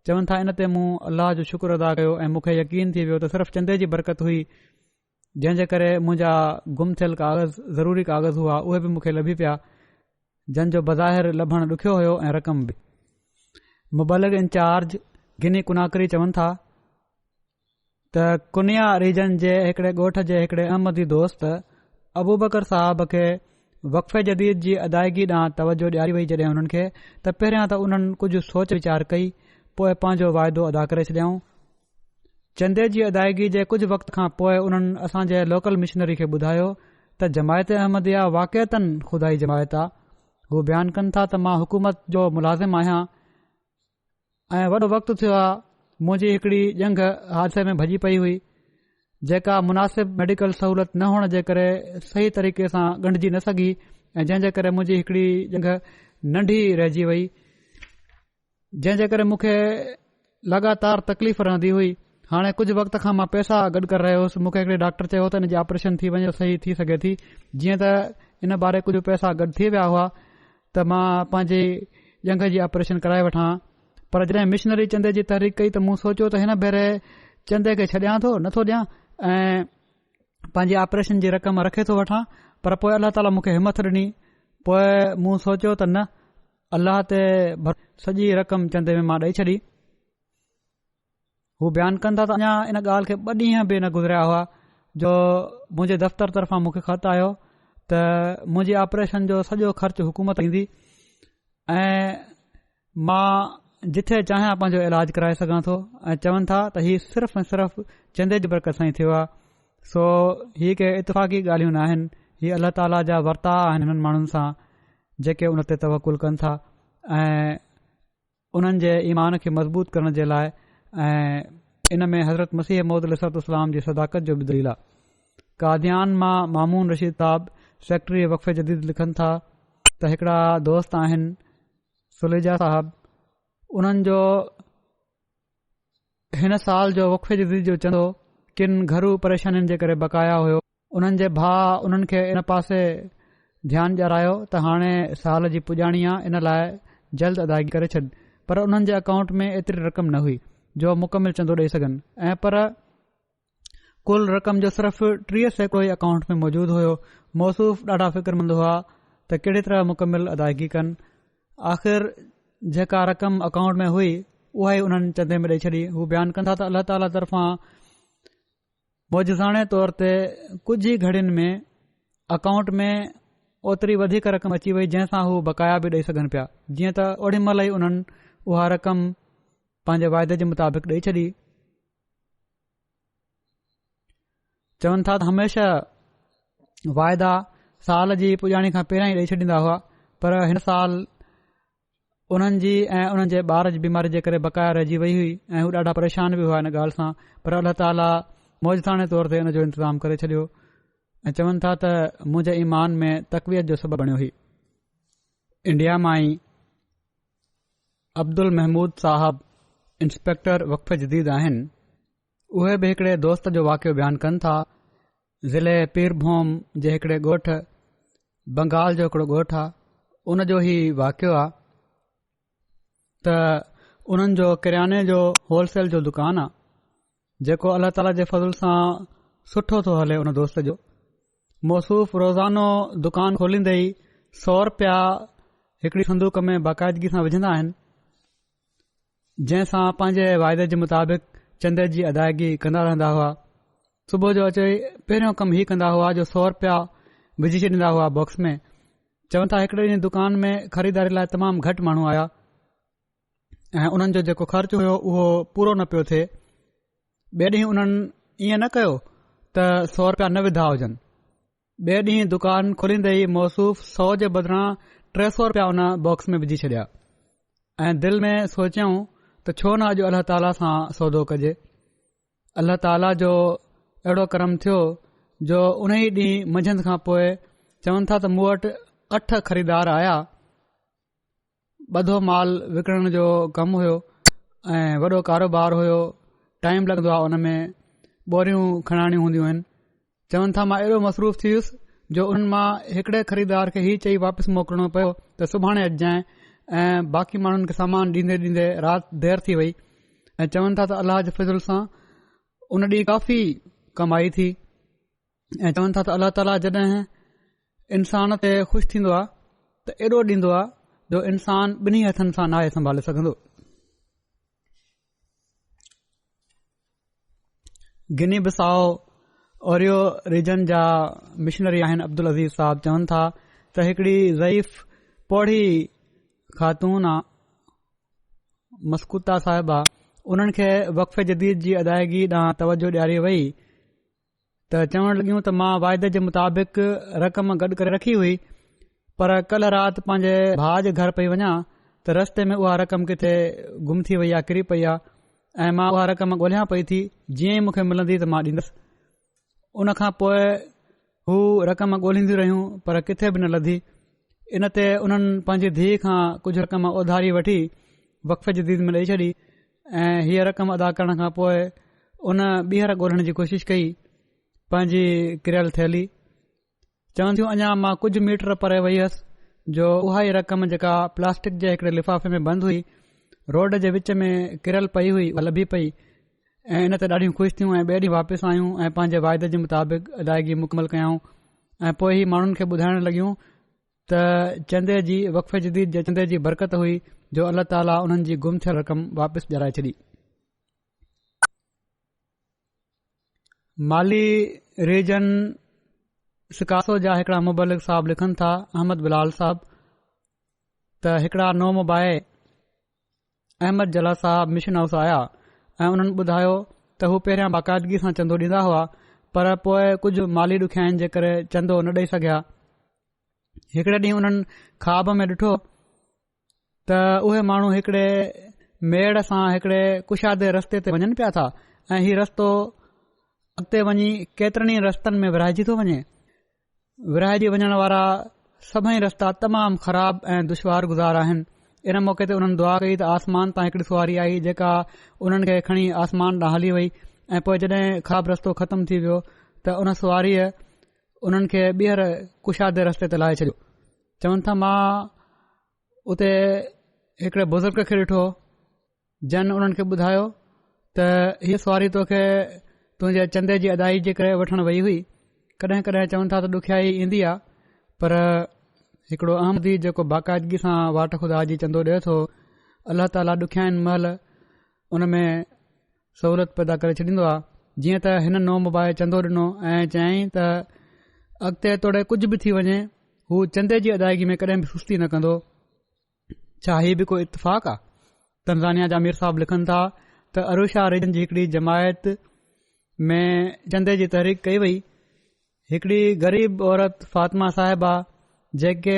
चवनि था इन ते मूं अल्लाह जो शुक्र अदा कयो ऐं मूंखे यकीन थी वियो त सिर्फ़ चंदे जी बरकत हुई, जंहिं जे करे मुंहिंजा गुम थियल कागज़ ज़रूरी कागज़ हुआ उहे बि मूंखे लभी पिया, जंहिंजो बज़ाहिर लभणु ॾुखियो हुयो ऐं रक़म बि। मुबलिग इंचार्ज गिनी कुनाकरी चवनि था त कुनिया रीजन जे हिकड़े ॻोठ जे हिकड़े अहमदी दोस्त अबू बकर साहब खे वक़फ़े जदीद जी अदायगी ॾांहुं तवजो ॾियारी वई। जॾहिं हुननि खे त पहिरियां त उन्हनि कुझु सोच वीचार कई, पोइ पंहिंजो वाइदो अदा करे छॾियाऊं। चंदे जी अदायगी जे कुझु वक़्त खां पोइ उन्हनि असांजे लोकल मिशनरी खे ॿुधायो त जमायत अहमदिया वाक़िअतन खुदाई जमायत आहे। हू बयानु कनि था त मां हुकूमत जो मुलाज़िम आहियां ऐं वॾो वक़्तु थियो आहे मुंहिंजी हिकड़ी जंग हादसे में भॼी पई हुई, जेका मुनासिब मेडिकल सहूलियत न हुअण जे करे सही तरीक़े सां ॻंढिजी न सघी ऐं जंहिं जे करे मुंहिंजी हिकड़ी जंग नंढी रहिजी वई, जंहिं जे करे मूंखे लगातार तकलीफ़ रहंदी हुई। हाणे कुझु वक़्त खां मां पैसा गॾु करे रहियो हुउसि। मूंखे हिकड़े डॉक्टर चयो त इन जी ऑपरेशन थी वञे सही थी सघे थी। जीअं त इन बारे कुझु पैसा गॾु थी विया हुआ त मां पंहिंजी जंग जी ऑपरेशन कराए वठां, पर जॾहिं मिशनरी चंदे जी तहरीक कई त मूं सोचियो त हिन भेरे चंदे खे छॾियां थो नथो ॾियां ऐं पंहिंजी ऑपरेशन जी रक़म रखे थो वठां, पर पोइ अल्लाह ताला मूंखे हिमत ॾिनी। पोइ मूं सोचियो त न, अल्लाह ते सॼी रक़म चंदे में मां ॾेई छॾी। हू बयानु कंदा त अञा इन ॻाल्हि खे 2 ॾींहं बि न गुज़रिया हुआ जो मुंहिंजे दफ़्तर तरफ़ां मूंखे ख़त आयो त मुंहिंजी ऑपरेशन जो सॼो ख़र्च हुकूमत ईंदी ऐं मां जिथे चाहियां पंहिंजो इलाज कराए सघां थो। ऐं चवनि था त हीउ सिर्फ़ ऐं सिर्फ़ चंदे जी बरकत सां ई थियो आहे। सो हीअ के इतफ़ाक़ी ॻाल्हियूं न आहिनि, हीअ अल्लाह ताला जा वर्ता आहिनि हिननि माण्हुनि सां जेके उन ते तवकुल कनि था ऐं उन्हनि जे ईमान खे मज़बूत करण जे लाइ। ऐं इन में हज़रत मसीह मौद अलैहिस्सलाम जी सदाकत जो बि दलील आहे। कादियान मां मामून रशीद साहब सेक्रेटरी वक़फ़े जदीद लिखनि था त हिकड़ा दोस्त आहिनि सुलेजा साहब, उन्हनि जो हिन साल जो वक़फ़े जदीद जो चंदो किन घरू परेशानियुनि जे करे बकाया हुयो। उन्हनि जे भाउ उन्हनि खे इन पासे ध्यानु ॾियारायो त हाणे साल जी पुॼाणी आहे, इन लाइ जल्द अदायगी करे छॾ, पर उन्हनि जे अकाउंट में एतिरी रक़म न हुई जो मुकमिल चंदो ॾेई सघनि ऐं पर कुल रक़म जो सिर्फ़ 30% ई अकाउंट में मौजूदु हुयो। मौसूफ़ ॾाढा फ़िक्रमंद हुआ त कहिड़ी तरह मुकमिल अदायगी कनि। आख़िर जेका रक़म अकाउंट में हुई उहा ई उन्हनि चंदे में ॾेई छॾी। हू बयानु कनि था त अल्लाह ताला तरफ़ां मौजज़ाणे तौर ते कुझु ई घड़ियुनि में अकाउंट में ओतिरी वधीक रक़म अची वई जंहिंसां हू बकाया बि ॾेई सघनि पिया। जीअं त ओॾी महिल ई उन्हनि उहा रक़म पंहिंजे वाइदे जे मुताबिक़ ॾेई छॾी। चवनि था त हमेशा वाइदा साल जी पुॼाणी खां पहिरियां ई ॾेई छॾींदा हुआ, पर हिन साल उन्हनि जी ऐं उन्हनि जे ॿार जी बीमारी जे करे बकाया रहिजी वई हुई ऐं हू ॾाढा परेशान बि हुआ इन ॻाल्हि सां, पर अल्लाह ताला मौजज़ाणे तौर ते इन जो इंतज़ाम करे छॾियो ऐं चवनि था त मुंहिंजे ईमान में तक़वियत जो सबबु बणियो हुई। इंडिया मां ई अब्दुल महमूद साहब इंस्पेक्टर वक़फ़े जदीद आहिनि। उहे बि हिकड़े दोस्त जो वाक़ियो बयानु कनि था। ज़िले पीरभूम जे हिकड़े ॻोठ बंगाल जो हिकड़ो ॻोठ आहे, उन जो ई वाक़ियो आहे त उन्हनि जो किरयाने जो होलसेल जो दुकानु आहे जेको अल्लाह ताला जे फज़ल सां सुठो थो हले। उन दोस्त जो मौसूफ़ रोज़ानो दुकान खोलींदे ई ₹100 हिकड़ी संदूक में बाक़ाइदगी सां विझंदा आहिनि, जंहिंसां पंहिंजे वाइदे जे मुताबिक़ चंदे जी अदायगी कंदा रहंदा हुआ। सुबुह जो अचे पहिरियों कमु हीउ कंदा हुआ जो ₹100 विझी छॾींदा हुआ बॉक्स में। चवनि था हिकड़े ॾींहुं दुकान में ख़रीदारी लाइ तमामु घटि माण्हू आया ऐं उन्हनि जो जेको ख़र्च हुयो उहो पूरो न पियो थिए। ॿिए ॾींहुं उन्हनि ईअं न कयो त ₹100 न विधा हुजनि। ॿिए ॾींहुं दुकान खोलींदे ई मौसूफ़ 100 जे बदिरां ₹300 उन बॉक्स में विझी छॾिया ऐं दिलि में सोचियऊं त छो न अॼु अल्लाह ताला सां सौदो कजे। अल्लाह ताला जो अहिड़ो करम थियो जो उन ई ॾींहुं मंझंदि खां पोइ चवनि था त मूं वटि 8 ख़रीदार आया। ॿधो माल विकिणण जो कमु हुयो ऐं वॾो कारोबार हुयो। टाइम लॻंदो आहे, उन में ॿोरियूं खणाणियूं हूंदियूं आहिनि। चवनि था मां अहिड़ो मसरूफ़ थी वियुसि जो उन्हनि मां हिकिड़े ख़रीदार खे हीउ चई वापसि मोकिलणो पियो त सुभाणे अचिजांइ, ऐं बाक़ी माण्हुनि खे सामान ॾींदे ॾींदे राति देर थी वई। ऐं चवनि था त अलाह जे फज़ल सां उन ॾींहुं काफ़ी कमाई थी। ऐं चवनि था त अलाह ताला जॾहिं इंसान ते ख़ुशि थींदो आहे त एॾो ॾींदो आहे जो इंसान ॿिन्ही हथनि सां नाहे संभाले सघंदो। गिनी बिसाओ ओरियो रीजन जा मिशनरी आहिनि अब्दुल अज़ीज़ साहब चवनि था त हिकड़ी ज़ईफ़ पौड़ी ख़ातून आहे मस्कुता साहिबा, उन्हनि खे वक़फ़े जदीद जी अदायगी ॾांहुं तवजो ॾियारी वई त चवण लॻियूं त मां वाइदे जे मुताबिक़ रक़म गॾु करे रखी हुई, पर कल्ह राति पंहिंजे भाउ जे घर पई वञा त रस्ते में उहा रक़म किथे गुम थी वई आहे, किरी पई आहे, ऐं मां उहा रक़म ॻोल्हियां पई थी। जीअं ई मूंखे मिलंदी त मां ॾींदसि। उन खां पोइ हू रक़म ॻोल्हींदियूं रहियूं पर किथे बि न लधी। इन ते उन्हनि पंहिंजी धीउ खां कुझु रक़म उधारी वठी वक़फ़े जदीद में ॾेई छॾी ऐं हीअ रक़म अदा करण खां पोइ उन ॿीहर ॻोल्हण जी कोशिशि कई पंहिंजी किरियल थैली। चवनि थियूं अञा मां कुझु मीटर परे वई हुयसि जो उहा ई रक़म जेका प्लास्टिक जे हिकिड़े लिफ़ाफ़े में बंदि हुई रोड जे विच में किरियल पई हुई, लभी पई, ऐं इन ते ॾाढियूं ख़ुशि थियूं ऐं ॿिए ॾींहुं वापसि आयूं ऐं पंहिंजे वाइदे जे मुताबिक़ अदायगी मुकमल कयऊं। ऐं पोइ ई माण्हुनि खे ॿुधाइण लॻियूं त चंदे जी वक़फ़े जदीद जे चंदे जी बरकत हुई जो अल्लाह ताला उन्हनि जी गुम थियल रक़म वापसि ॾियाराए छॾी। माली रीजन सिकासो जा हिकिड़ा मुबलिक साहब लिखनि था, अहमद बिलाल साहब, त हिकिड़ा नोमबाए अहमद जला साहब मिशन हाउस आया ऐं उन्हनि ॿुधायो त हू पहिरियां बाक़ायदगी सां चंदो ॾींदा हुआ, पर पोइ कुझु माली ॾुखियाईनि जे करे चंदो न ॾेई सघिया। हिकिड़े ॾींहुं उन्हनि ख़्वाब में ॾिठो त उहे माण्हू हिकिड़े मेड़ सां हिकिड़े कुशादे रस्ते ते वञनि पिया था ऐं हीउ रस्तो अॻिते वञी केतिरनि ई रस्तनि में विरहाइजी थो वञे। विरहाइजी वञण वारा सभई रस्ता तमामु ख़राब ऐं दुश्वार गुज़ार आहिनि। इन मौक़े ते उन्हनि दुआ कई त आसमान तां हिकड़ी सुवारी आई जेका उन्हनि खे खणी आसमान ॾांहुं हली वई ऐं पोइ जॾहिं ख़्वाब रस्तो ख़तमु थी वियो त उन सुवारीअ उन्हनि खे ॿीहर कुशादे रस्ते ते लाहे छॾियो। चवनि था मां उते हिकिड़े बुज़ुर्ग खे ॾिठो जन उन्हनि खे ॿुधायो त हीअ सुवारी तोखे तुंहिंजे चंदे जी अदाई जे करे वठण वई हुई। कॾहिं कॾहिं चवनि था त ॾुखियाई ईंदी आहे, पर हिकिड़ो अहमदी जेको बाक़ायदगी सां वाट खुदा जी चंदो ॾिए थो, अल्लाह ताला ॾुखियाईनि महिल उन में सहूलियत पैदा करे छॾींदो आहे। जीअं त हिन नोमबाए चंदो ॾिनो ऐं चयईं त अॻिते तोड़े कुझु बि थी वञे हू चंदे जी अदायगी में कॾहिं बि सुस्ती न कंदो। छा हीउ बि कोई इतफ़ाक़ आहे? तंज़ानिया जा अमीर साहब लिखनि था त अरुषा रीजन जी हिकिड़ी जमायत में चंदे जी तहरीक कई वई। हिकिड़ी ग़रीब औरत फातिमा साहिबा जेके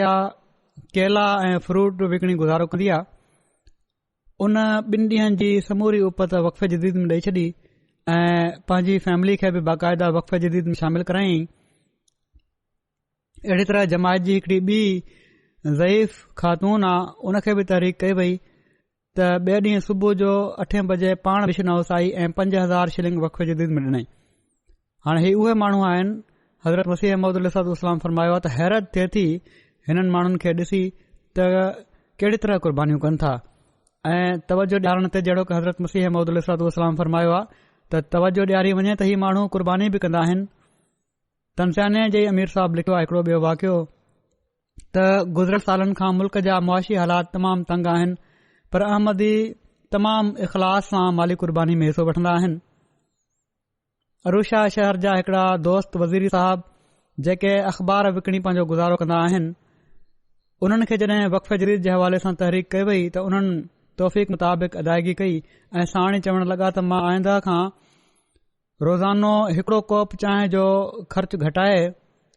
केला ऐं फ्रूट विकिणी गुज़ारो कंदी आहे, उन 2 ॾींहनि जी समूरी उपत वक़फ़े जदीद में ॾेई छॾी ऐं पंहिंजी फैमिली खे बि बाक़ायदा वक़फ़े जदीद में शामिल करायईं। अहिड़ी तरह जमायत जी हिकिड़ी ॿी ज़ईफ़ ख़ातून आहे, उन खे बि तहरीक कई वई त ॿिए ॾींहुं सुबुह जो 8 बजे पाण मिशन हाउस आई ऐं 5000 शिलिंग वक़फ़े जदीद में ॾिनई। हाणे ही उहे माण्हू आहिनि, हज़रत मसीह मौद अलैहिस्सलाम फरमायो आहे त हैरत थिए थी हिननि माण्हुनि खे ॾिसी त कहिड़ी तरह क़ुर्बानियूं कनि था। ऐं तवजो ॾियारण ते जहिड़ो की हज़रत मसीह मौद अलैहिस्सलाम फरमायो आहे त तवजो ॾियारी वञे त ही माण्हू क़ुर्बानी बि कंदा आहिनि। तनज़ानिया जे अमीर साहब लिखियो आहे हिकिड़ो ॿियो वाक़ियो त गुज़िरियल सालनि खां मुल्क जा मुआशी हालात तमामु तंग आहिनि, पर अहमदी तमामु इख़लास सां माली क़ुर्बानी में हिसो वठंदा आहिनि। अरुषा शहर जा हिकिड़ा दोस्त वज़ीरी साहब जेके अख़बार विकिणी पंहिंजो गुज़ारो कंदा आहिनि, उन्हनि खे जॾहिं वक़फ़े जदीद जे हवाले सां तहरीक कई वई त उन्हनि तौफ़ीक़ मुताबिक़ अदायगी कई ऐं साण ई चवण लॻा त मां आईंदा खां रोज़ानो हिकिड़ो कोप चांहि जो ख़र्च घटाए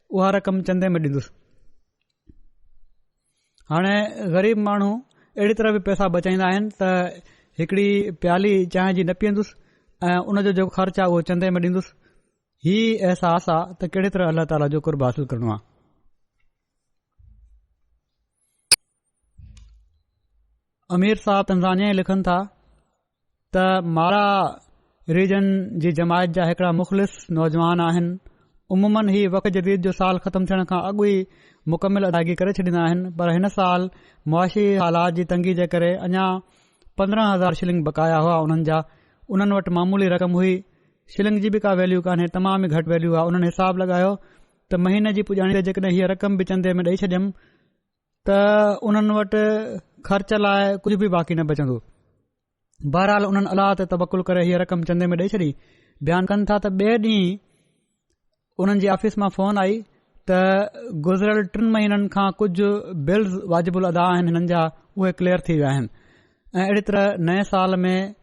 उहा रक़म चंदे में ॾींदुसि। हाणे ग़रीब माण्हू अहिड़ी तरह बि पैसा बचाईंदा आहिनि त हिकिड़ी प्याली चांहि जी न पीअंदुसि ऐं उन जो जेको ख़र्च आहे उहो चंदे में ॾींदुसि। ही अहसास आहे त कहिड़ी तरह अल्लाह ताला जो कुर्ब हासिल करणो आहे। अमीर साहब तंज़ानिया लिखनि था त मारा रीजन जी जमायत जा हिकड़ा मुख़लिस नौजवान आहिनि। उमूमन ही वक़्त जदीद जो साल ख़तमु थियण खां अॻु ई मुकमिल अदायगी करे छॾींदा आहिनि, पर हिन साल मुआशी हालात जी तंगी जे करे अञा 15,000 शिलिंग बकाया हुआ उन्हनि जा। उन्हनि वटि मामूली रक़म हुई, शिलिंग जी बि का वैल्यू कान्हे, तमामु ई घटि वैल्यू आहे। उन्हनि हिसाब लॻायो त महीने जी पुॼाणी ते जेकॾहिं हीअ रक़म बि चंदे में ॾेई छॾियमि त उन्हनि वटि ख़र्च लाइ कुझु बि बाक़ी न बचंदो। बहरहाल उन्हनि अलाह ते तवकुल करे हीअ रक़म चंदे में ॾेई छॾी। बयानु कनि था त ॿिए ॾींहुं उन्हनि जी ऑफिस मां फ़ोन आई त गुज़िरियल 3 महीननि खां कुझु बिल्स वाजिबुल अदा आहिनि हिननि जा, उहे क्लियर थी विया आहिनि ऐं अहिड़ी तरह नए साल में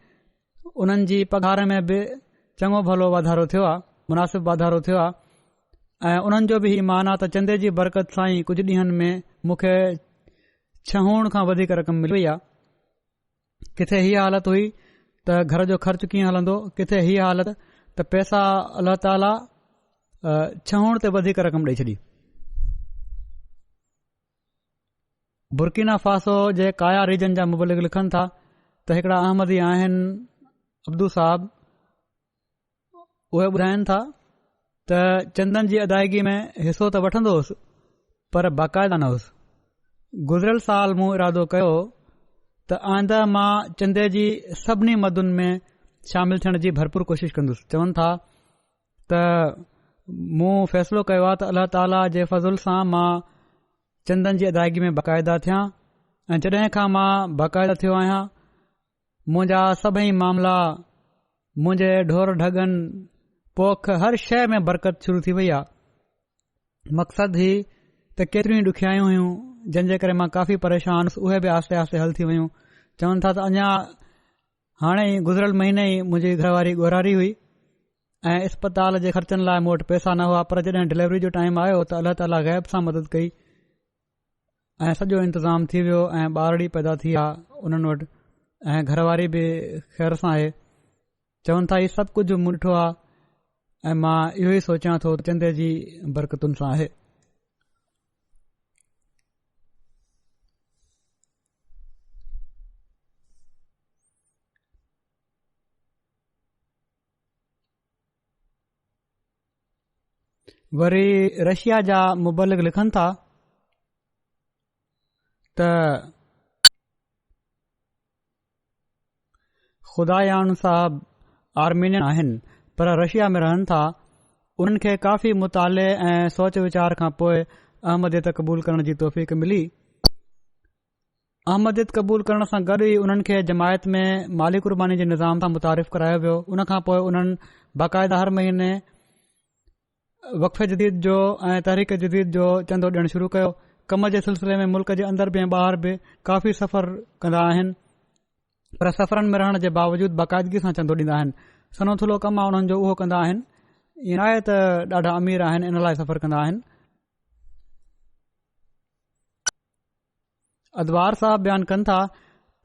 उन्हनि जी पघार में बि चङो भलो वाधारो थियो आहे, मुनासिब वाधारो थियो आहे। ऐं उन्हनि जो बि ईमान आहे त चंदे जी बरकत सां ई कुझु ॾींहनि में मूंखे 6 खां वधीक रक़म मिली वई आहे। किथे हीअ हालत हुई त घर जो ख़र्च कीअं हलंदो, किथे हीअ हालत त पैसा अल्लाह ताला 6 ते वधीक रक़म ॾेई छॾी। बुर्किना फासो जे काया रीजन जा मुबलिग लिखनि था त हिकड़ा अहमदी आहिनि अब्दू साहब। उहे ॿुधाइनि था त चंदन जी अदायगी में हिसो त वठंदो हुउसि पर बाक़ाइदा न हुउसि। गुज़िरियल साल मूं इरादो कयो त आईंदा मां चंदे जी सभिनी मदुनि में शामिल थियण जी भरपूर कोशिश कंदुसि। चवनि था त मूं फ़ैसिलो कयो आहे त अल्लाह ताला जे फज़ुल सां मां चंदन जी अदायगी में बाक़ाइदा थियां ऐं जॾहिं खां मां बाक़ाइदा थियो आहियां मुंहिंजा सभई मामला, मुंहिंजे ढोर ढगन, पोख, हर शइ में बरकत शुरू थी वई आहे। मक़सदु ही त केतिरियूं ॾुखियायूं हुयूं जंहिंजे करे मां काफ़ी परेशान हुउसि, उहे बि आहिस्ते आहिस्ते हल थी वयूं। चवनि था त अञा हाणे ई गुज़िरियल महीने ई मुंहिंजी घरवारी ॻोरारी हुई ऐं इस्पताल जे ख़र्चनि लाइ मूं वटि पैसा न हुआ, पर जॾहिं डिलीवरी जो टाइम आयो त अल्लाह ताला ग़ैब सां मदद कई ऐं सॼो इंतज़ाम थी वियो ऐं ॿारड़ी पैदा थी आहे उन्हनि वटि ऐं घरवारी बि ख़ैर सां आहे। चवनि था हीउ सभु कुझु मूं ॾिठो आहे ऐं मां इहो ई सोचियां थो त चंदे जी बरकतुनि सां आहे। वरी रशिया जा मुबलिग लिखनि था त ख़ुदायान साहब आर्मीनियन आहिनि पर रशिया में रहनि था। उन्हनि खे काफ़ी मुताले ऐं सोच वीचार खां पोइ अहमदियत क़बूल करण जी तौफ़ीक़ मिली। अहमदियत क़बूल करण सां गॾु ई उन्हनि खे जमायत में माली क़ुर्बानी जे निज़ाम सां मुतारिफ़ करायो वियो। उनखां पोइ उन्हनि बाक़ाइदा हर महीने वक़फ़े जदीद जो ऐं तहरीक जदीद जो चंदो ॾियणु शुरू कयो। कम जे सिलसिले में मुल्क जे अंदर बि ऐं ॿाहिरि बि काफ़ी सफ़र कंदा आहिनि, पर सफ़रनि में रहण जे बावजूद बाक़ाइदगी सां चंदो ॾींदा आहिनि। सनो थुलो कमु आहे उन्हनि जो, उहो कंदा आहिनि। ईअं आहे त ॾाढा अमीर आहिनि, इन लाइ सफ़र कंदा आहिनि। अदवार साहब बयानु कनि था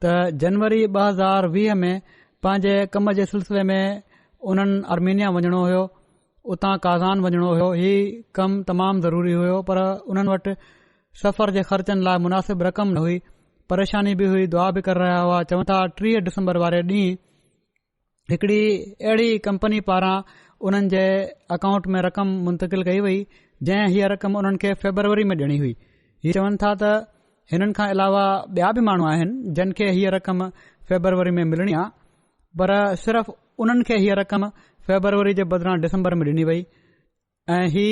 त जनवरी 2020 में पंहिंजे कम जे सिलसिले में उन्हनि आर्मीनिया वञणो हुयो, उतां काज़ान वञणो हुयो। ही कमु तमामु ज़रूरी हुयो, पर उन्हनि वटि सफ़र जे ख़र्चनि लाइ मुनासिब रक़म न हुई। परेशानी बि हुई, दुआ बि करे रहिया हुआ। चवनि था 30 दिसंबर वारे ॾींहुं हिकड़ी अहिड़ी कंपनी पारां उन्हनि जे अकाउंट में रक़म मुंतक़िल कई वई जंहिं हीअ रक़म उन्हनि खे फ़ेबरवरी में ॾियणी हुई। हीअ चवनि था त हिननि खां अलावा ॿिया बि माण्हू आहिनि जिन खे हीअ रक़म फ़ेबरवरी में मिलणी आहे, पर सिर्फ़ उन्हनि खे हीअ रक़म फ़ेबरवरी जे बदिरां डिसंबर में ॾिनी वई ऐं ही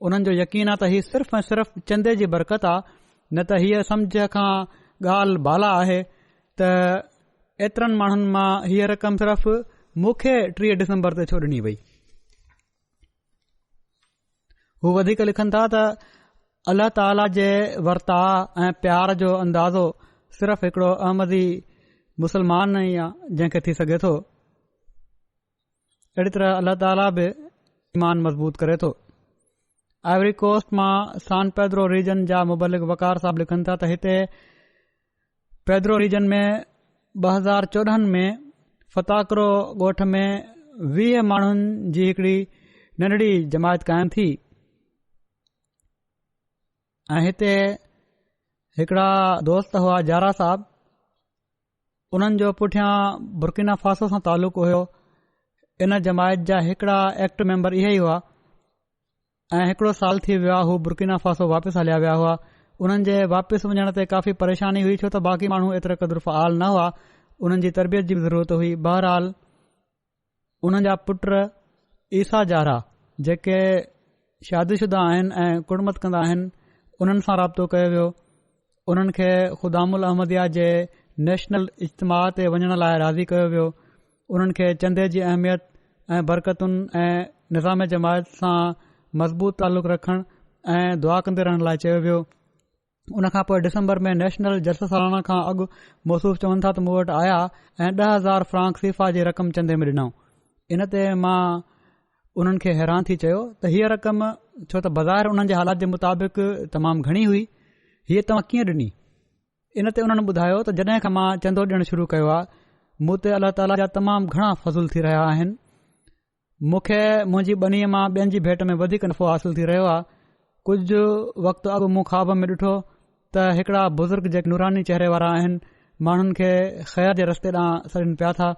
उन्हनि जो यकीन आहे त हीउ सिर्फ़ ऐं सिर्फ़ चंदे जी बरकत आहे, न त हीअ सम्झ खां ॻाल्हि बाला आहे त एतिरनि माण्हुनि मां हीअ रक़म सिर्फ़ मूंखे 30 डिसंबर ते छो ॾिनी वई। हू वधीक लिखनि था त अल्लाह ताला जे वर्ता ऐं प्यार जो अंदाज़ो सिर्फ़ हिकिड़ो अहमदी मुसलमान ई आहे जंहिंखे थी सघे थो। अहिड़ी तरह अल्लाह ताला बि ईमान मज़बूत करे थो। आइवरी कोस्ट मां सान पेड्रो रीजन जा मुबलिक वकार साहब लिखनि था त हिते पेड्रो रीजन में 2014 में फताकरो ॻोठ में 20 माण्हुनि जी हिकड़ी नंढड़ी जमायत क़ाइमु थी ऐं हिते हिकिड़ा दोस्त हुआ जारा साहब, उन्हनि जो पुठियां बुर्किना फासो सां तालुक़ु हुयो। इन जमायत जा हिकिड़ा एक्टिव मेंबर इहे ई हुआ ऐं हिकिड़ो साल थी वियो आहे हू बुर्किना फासो वापसि हलिया विया हुआ। उन्हनि जे वापसि वञण ते काफ़ी परेशानी हुई, छो त बाक़ी माण्हू एतिरे क़दुरु फ़ाल न हुआ, उन्हनि जी तरबियत जी बि ज़रूरत हुई। बहरहाल उन्हनि जा पुट ईसा जारा जेके शादीशुदा आहिनि ऐं कुड़मत कंदा आहिनि, उन्हनि सां राब्तो कयो वियो। उन्हनि खे ख़ुदामुल अहमदिया जे नेशनल इज्तिमा ते वञण लाइ राज़ी कयो वियो। उन्हनि खे चंदे जी अहमियत ऐं बरकतुनि ऐं निज़ाम जमायत सां मज़बूत तालुक़ु रखणु ऐं दुआ कंदे रहण लाइ चयो वियो। उनखां पोइ डिसंबर में नेशनल जलसा सालाना खां अॻु मौसूफ़ चवनि था त मूं वटि आया ऐं 10,000 फ्रांक सीफ़ा जी रक़म चंदे में ॾिनऊं। इन ते मां उन्हनि खे हैरान थी चयो त हीअ रक़म, छो त बज़ाहिर उन्हनि जे हालात जे मुताबिक़ तमामु घणी हुई, हीअ तव्हां कीअं ॾिनी? इन ते उन्हनि ॿुधायो त जॾहिं खां मां चंदो ॾियणु शुरू कयो आहे, मूं ते अल्लाह ताला जा तमामु घणा फज़ुल थी रहिया आहिनि। मूंखे मुंहिंजी ॿनीअ मां ॿियनि जी भेट में वधीक नफ़ो हासिल थी रहियो आहे। कुझु वक़्तु अॻु मूं ख़्वाब में ॾिठो त हिकिड़ा बुज़ुर्ग जेके नूरानी चहिरे वारा आहिनि माण्हुनि खे ख़ैर जे रस्ते ॾांहुं सॾनि पिया था।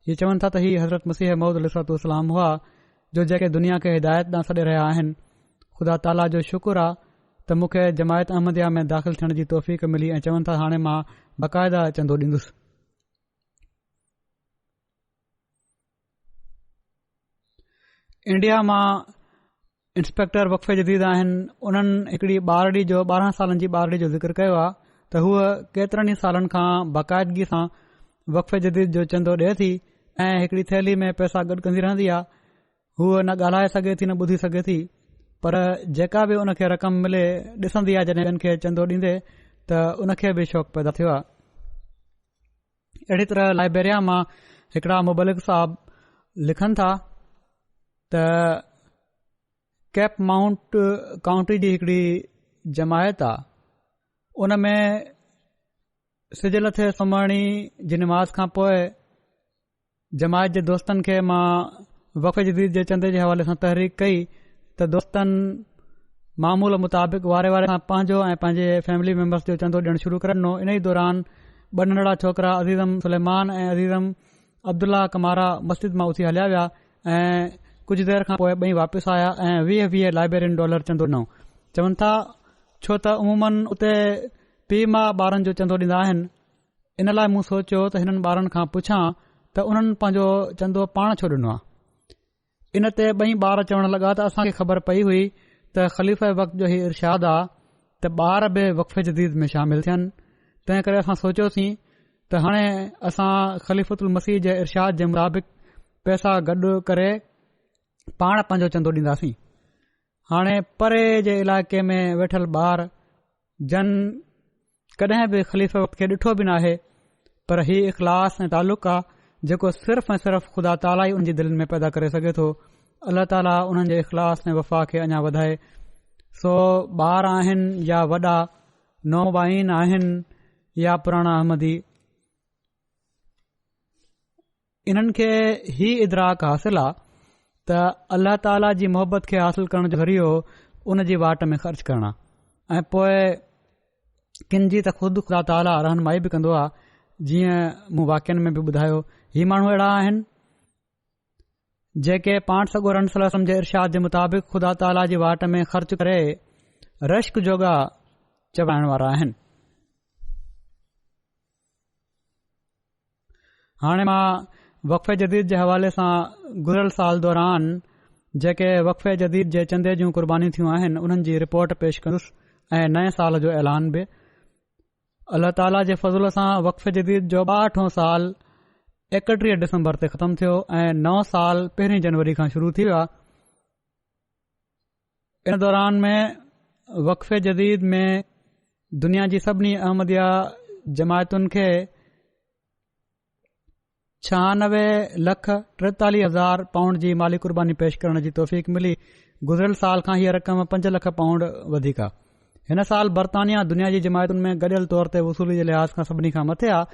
हीअ चवनि था त हीअ हज़रत मसीह मौद अलैहिस्सलाम हुआ जो जेके दुनिया खे हिदायत ॾांहुं सॾे रहिया आहिनि। ख़ुदा ताला जो शुक्र आहे त मूंखे जमायत अहमदिया में दाख़िल थियण जी तौफ़ीक़ मिली ऐं चवनि था हाणे मां बाक़ाइदा चंदो ॾींदुसि। इंडिया मां इंस्पेक्टर वक़फ़े जदीद आहिनि। उन्हनि हिकड़ी ॿारड़ी जो 12 सालनि जी ॿारड़ी जो ज़िक्र कयो आहे त हूअ केतिरनि ई सालनि खां बाक़ाइदगी सां वक़फ़े जदीद जो चंदो ॾिए थी ऐं हिकड़ी थैली में पैसा गॾु कंदी रहंदी आहे। हूअ न ॻाल्हाए सघे थी न ॿुधी सघे थी, पर जेका बि उन खे रक़म मिले ॾिसंदी आहे जॾहिं ॿियनि खे चंदो ॾींदे त उन खे बि शौक़ु पैदा थियो आहे। अहिड़ी तरह लाइब्रेरिया मां हिकिड़ा मुबलिक साहब लिखनि था त कैप माउंट काउंटी जी हिकड़ी जमायत आहे, उन में सिजल थे सुम्हणी जी नमाज़ खां पोइ जमायत जे दोस्तनि खे मां वक़फ़े जदीद जे चंदे जे हवाले सां तहरीक कई त दोस्तनि मामूल मुताबिक़ वारे वारे सां पंहिंजो ऐं पंहिंजे फैमिली मेंबर्स जो चंदो ॾियणु शुरू करे ॾिनो। इन ई दौरान ॿ नंढड़ा छोकिरा अज़ीज़म सुलेमान ऐं अज़ीज़म अब्दुल्ला कमारा मस्जिद मां उथी हलिया विया ऐं कुझु देर खां पोइ ॿई वापसि आया ऐं $20 लाइब्रेरियन चंदो ॾिनो। चवनि था छो त उमूमन उते पीउ मां ॿारनि जो चंदो ॾींदा आहिनि। इन लाइ मूं सोचियो त हिननि ॿारनि खां पुछां त उन्हनि पंहिंजो चंदो पाण छो ॾिनो आहे। इन ते ॿई ॿार चवण लॻा त असांखे ख़बर पई हुई त ख़लीफ़े वक़्त जो हीउ इरशाद आहे त ॿार बि वक़फ़े जदीद में शामिल थियनि। तंहिं करे असां सोचियोसीं त हाणे असां ख़लीफ़तुल मसीह जे इरशाद जे मुताबिक़ पैसा गॾु करे पाण पंहिंजो चंदो ॾींदासीं। हाणे परे जे इलाइक़े में वेठल ॿार जन कॾहिं बि ख़लीफ़े वक़्त खे ॾिठो बि न आहे, पर हीउ इख़लास ऐं तालुक़ आहे जेको सिर्फ़ ऐं सिर्फ़ ख़ुदा ताला ई उन जी दिलनि में पैदा करे सघे थो। अल्लाह ताला उन्हनि जे इख़लास ऐं वफ़ा खे अञा वधाए। सो ॿार आहिनि या वॾा, नौबाइन आहिनि या पुराणा अहमदी, इन्हनि खे ही इदराक हासिल आहे त अल्लाह ताला जी मोहबत खे हासिल करण जो ज़रियो उन जी वाट में ख़र्च करणु ऐं पोइ किन जी त ख़ुदि ख़ुदा ताला रहनुमाई बि कंदो आहे। जीअं मूं वाक्यनि में बि ॿुधायो, ही माण्हू अहिड़ा आहिनि जेके पाण सॻो रसम जे इरशाद जे मुताबिक़ ख़ुदा ताला जी वाट में ख़र्च करे रश्क जोगा चवाइण वारा आहिनि। हाणे मां वक़फ़े जदीद जे हवाले सां गुज़िरियल साल दौरान जेके वक़फ़े जदीद जे चंदे जूं क़ुर्बानियूं थियूं आहिनि उन्हनि जी रिपोर्ट पेश कंदुसि ऐं नए साल जो ऐलान बि। अल्लाह ताला जे फज़ुल सां वक़फ़े जदीद जो 62हों साल 31 डिसंबर ते ख़तमु थियो ऐं 9 साल 1 जनवरी खां शुरू थी विया। इन दौरान में वक़फ़े जदीद में दुनिया जी सभिनी अहमदिया जमायतुनि खे 96,43,000 पाउंड जी माली क़ुर्बानी पेश करण जी तौफ़ीक़ मिली। गुज़िरियल साल खां हीअ रक़म 5 लख पाउंड वधीक आहे। हिन साल बर्तानिया दुनिया जी जमायतुनि में गॾियल तौर ते वसूली जे लिहाज़ खां सभिनी खां मथे आहे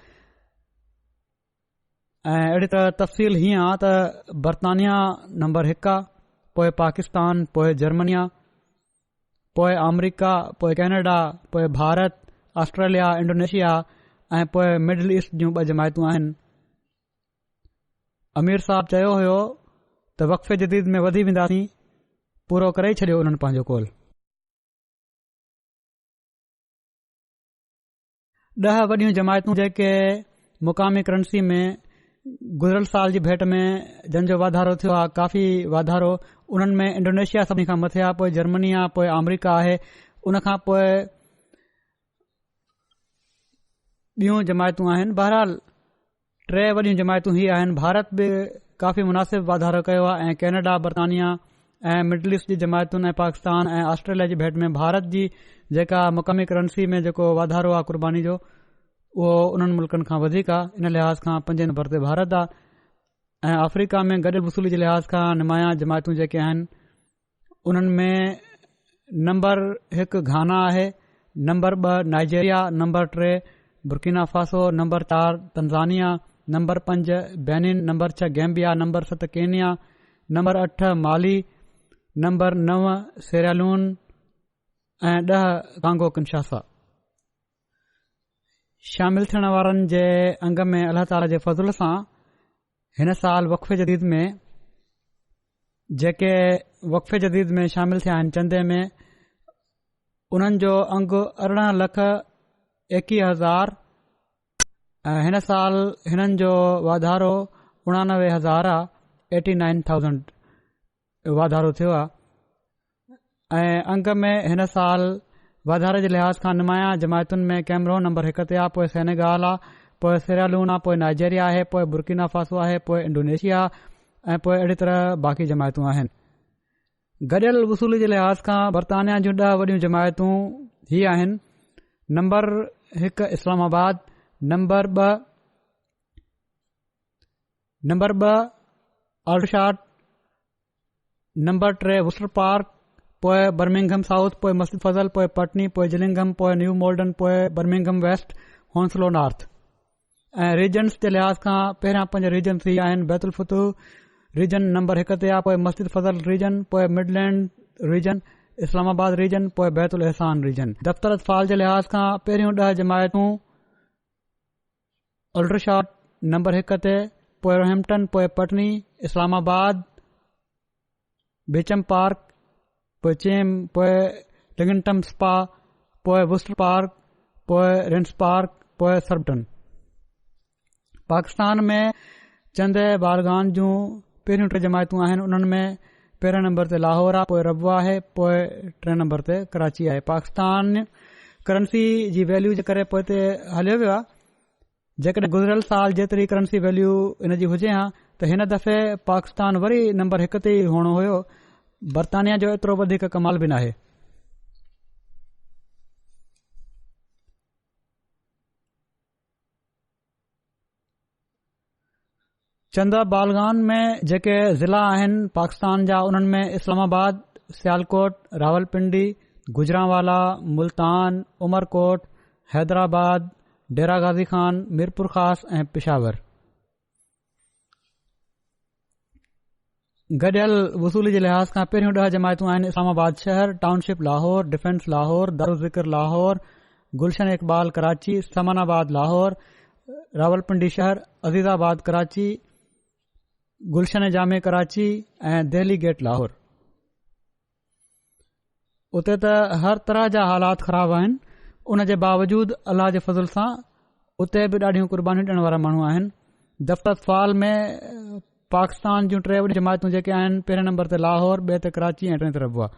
ऐं अहिड़ी तरह तफ़सील हीअं आहे त बर्तानिया नंबर 1 आहे, पोइ पाकिस्तान, पोइ जर्मनिया, पोइ अमरीका, पोइ कैनेडा, पोइ भारत, ऑस्ट्रेलिया, इंडोनेशिया ऐं पोइ मिडल ईस्ट जूं 2 जमायतूं आहिनि। अमीर साहब चयो हुयो त वक़फ़े जदीद में वधी वेंदासीं, पूरो करे ई छॾियो उन्हनि पंहिंजो कोल। 10 वॾियूं जमायतूं जेके मुक़ामी करंसी में गुज़िरियल साल जी भेट में जंहिंजो वाधारो थियो आहे, काफ़ी वाधारो, उन्हनि में इंडोनेशिया सभिनी खां मथे आहे, पोइ जर्मनी आहे, पोइ अमरीका आहे, उन खां पोइ ॿियूं जमायतूं आहिनि। बहरहाल 3 वॾियूं जमायतूं ही आहिनि। भारत बि काफ़ी मुनासिब वाधारो कयो आहे ऐं कैनेडा, बर्तानिया ऐं मिडल ईस्ट जी जमायतुनि ऐं पाकिस्तान ऐं ऑस्ट्रेलिया जी भेट में भारत जी जेका मुक़ामी करंसी में जेको वाधारो आहे कुर्बानी जो, उहो उन्हनि मुल्कनि खां वधीक आहे। इन लिहाज़ खां 5 नंबर ते भारत आहे ऐं अफ्रीका में गॾियल वसूली जे लिहाज़ खां नुमाया जमायतूं जेके आहिनि उन्हनि में नंबर 1 घाना आहे, number 2 Nigeria, number 3 Burkina Faso, number 4 Tanzania, number 5 Benin, number 6 Gambia, number 7 Kenya, number 8 माली, नंबर 9 सेरालून ऐं 10 कांगो किनशासा। शामिल थियण वारनि जे अंग में अल्लाह ताला जे फज़ल सां हिन साल वक़फ़े जदीद में जेके वक़फ़े जदीद में शामिल थिया आहिनि चंदे में, उन्हनि जो अंग 18,21,000 ऐं हिन साल हिननि जो वाधारो 89,000 आहे, 89,000 वाधारो थियो आहे ऐं अंग में हिन साल वाधारे जे लिहाज़ खां नुमाया जमायतुनि में कैमरून नंबर 1 ते आहे, पोइ सेनेगाल आहे, पोइ सेरालून आहे, पोइ नाइजेरिया आहे, पोइ बुर्किना फासो आहे, पोइ इंडोनेशिया ऐं पोइ अहिड़ी तरह बाक़ी जमायतूं आहिनि। गॾियल वसूली जे लिहाज़ खां बर्तानिया जूं 10 वॾियूं जमायतूं ही आहिनि। Number 1 Islamabad, number 2 Aldershot, number 3 Worcester Park, पोइ बर्मिंघम साउथ, पोइ मस्जिद फज़ल, पोइ पटनी, पोइ जिलिंघम, पोइ न्यू मोल्डन, पोइ बर्मिंघम वेस्ट, हॉन्सलो नॉर्थ। ऐं रीजन्स जे लिहाज़ खां पहिरियां 5 रीजन्स ही आहिनि। बैतुल फतूह रीजन नंबर 1 ते आहे, पोइ मस्जिद फज़ल रीजन, पोइ मिडलैंड रीजन, इस्लामाबाद रीजन, पोइ बैतुल एहसान रीजन। दफ़्तर अतफाल जे लिहाज़ खां पहिरियों 10 जमायतूं अल्डरशाट नंबर 1 ते, पोइ रोहैम्पटन, पोइ पटनी, इस्लामाबाद, बेचम पार्क, पोइ चेम, पोइ लिंगटन स्पा, पोइ वुस्टर पार्क, पोइ रेंस पार्क, पोइ सरबटन। पाकिस्तान में चंद बारगान जूं पहिरियों 3 जमायतूं आहिनि। उन्हनि में पहिरें नंबर ते लाहौर आहे, पोइ रबवा आहे, पोइ 3 नंबर ते कराची आहे। पाकिस्तान करंसी जी वैल्यू जे करे पोइ ते हलियो वियो आहे। जेकॾहिं गुज़िरियल साल जेतिरी करंसी वैल्यू इन जी हुजे हा त हिन दफ़े पाकिस्तान वरी नंबर 1 ते ई हुअणो हुयो। बर्तानिया जो एतिरो वधीक कमाल बि नाहे। चंद बालगान में जेके ज़िला आहिनि पाकिस्तान जा, उन्हनि में इस्लामाबाद, सियालकोट, रावलपिंडी, गुजरांवाला, मुल्तान, उमरकोट, हैदराबाद, डेरा गाज़ी खान, मीरपुर ख़ास ऐं पेशावर। गॾियल वसूली जे लिहाज़ खां पहिरियों 10 जमायतूं आहिनि। इस्लामाबाद शहर, टाउनशिप लाहौर, डिफेंस लाहौर, दारुज़िक्र लाहौर, गुलशन इकबाल कराची, समानाबाद लाहौर, रावलपिंडी शहर, अज़ीज़ाबाद कराची, गुलशन जामे कराची ऐं दिल्ली गेट लाहौर। उते त हर तरह जा हालात ख़राब आहिनि। उन जे बावजूद अल्लाह जे फज़ल सां उते बि ॾाढियूं क़ुर्बानी ॾियण वारा माण्हू आहिनि। दफ़्तर फाल में पाकिस्तान जूं 3 वॾियूं जमायतूं जेके आहिनि, पहिरें नंबर ते लाहौर, ॿिए ते कराची ऐं 3 ते रबवा।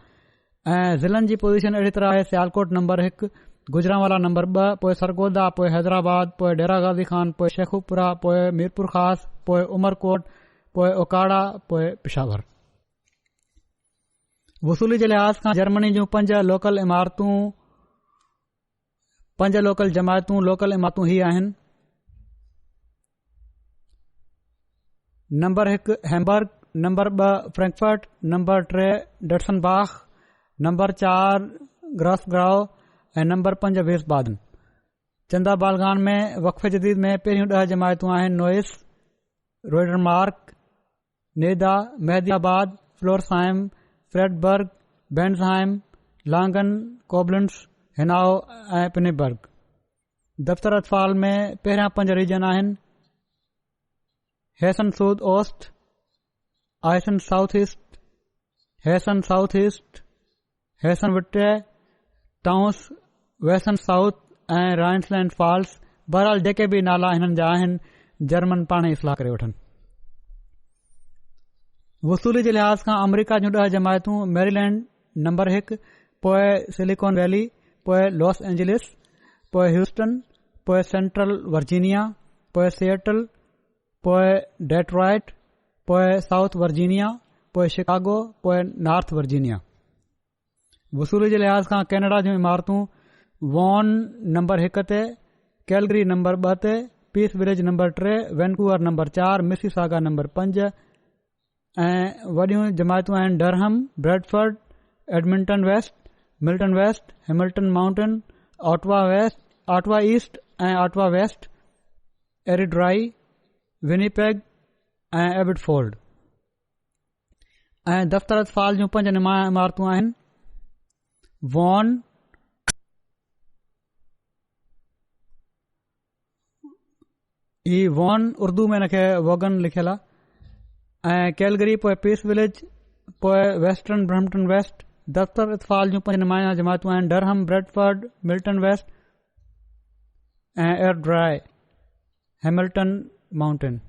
ऐं ज़िलनि जी पोज़ीशन अहिड़ी तरह आहे। सियालकोट नंबर 1, गुजरांवाला नंबर 2, पोइ सरगोदा, पोइ हैदराबाद, पोइ डेरा गाज़ी खान, पोइ शेखुपुरा, पोइ मीरपुर ख़ास, पोइ उमरकोट, पोइ ओकाड़ा, पोइ पेशावर। वसूली जे लिहाज़ खां जर्मनी जूं 5 लोकल इमारतूं ही आहिनि। Number 1 Hamburg, number 2 Frankfurt, number 3 Dietzenbach, number 4 ग्रासगांव ऐं नंबर 5 वेस्बादन। चंदा बालगान में वक़फ़े जदीद में पहिरियों 10 जमायतूं आहिनि। नोइस, रोइडरमार्क, नेदा, मेहदीआबाद, फ्लोरसाइम, फ्रेडबर्ग, बेंसहाइम, लांगन, कोबलेंस, हिनाओ ऐं पिनेबर्ग। दफ़्तर अतफाल में पहिरियां 5 रीजन आहिनि: हेसन सूद ओस्ट, आयसन साउथ ईस्ट, हेसन साउथ ईस्ट, हेसन विटे, टाउंस, वेसन साउथ ऐं राइन्सलैंड फॉल्स। बहरहाल जेके बि नाला हिननि जा आहिनि, जर्मन पाण ई इस्लाह करे वठनि। वसूली जे लिहाज़ खां अमरीका जूं 10 जमायतूं: मैरीलैंड नंबर 1, पोइ सिलिकॉन वैली, पोइ लॉस एंजलिस, पोइ ह्यूस्टन, पोइ सेंट्रल वर्जीनिया, पोइ सिएटल, पोइ डेट्रॉइट, पोइ साउथ वर्जीनिया, पोइ शिकागो, पोइ नॉर्थ वर्जीनिया। वसूली जे लिहाज़ खां कैनेडा जूं इमारतूं: वॉन नंबर 1 ते, कैलगरी नंबर 2 ते, Peace Village number 3, Vancouver number 4, Mississauga number 5 ऐं वॾियूं जमायतूं आहिनि Durham, Bradford, Edmonton West, Milton West, Hamilton Mountain, Ottawa East ऐं ऑटवा वेस्ट, एरिड्राई, विनीपेग ऐं एबिटफोर्ड। ऐं दफ़्तर अतफाल जूं 5 नुमाया इमारतूं आहिनि: वॉन, ही वॉन उर्दू में हिनखे वोगन लिखियल आहे, ऐं कैलगरी, पोइ पीस विलेज, पोइ वेस्टर्न ब्रम्पटन वेस्ट। दफ़्तर इतफाल जूं 5 नुमाया जमायतूं आहिनि: डरहम, ब्रेडफर्ड, मिल्टन वेस्ट ऐं एयरड्राई, हैमिल्टन माउंटेन।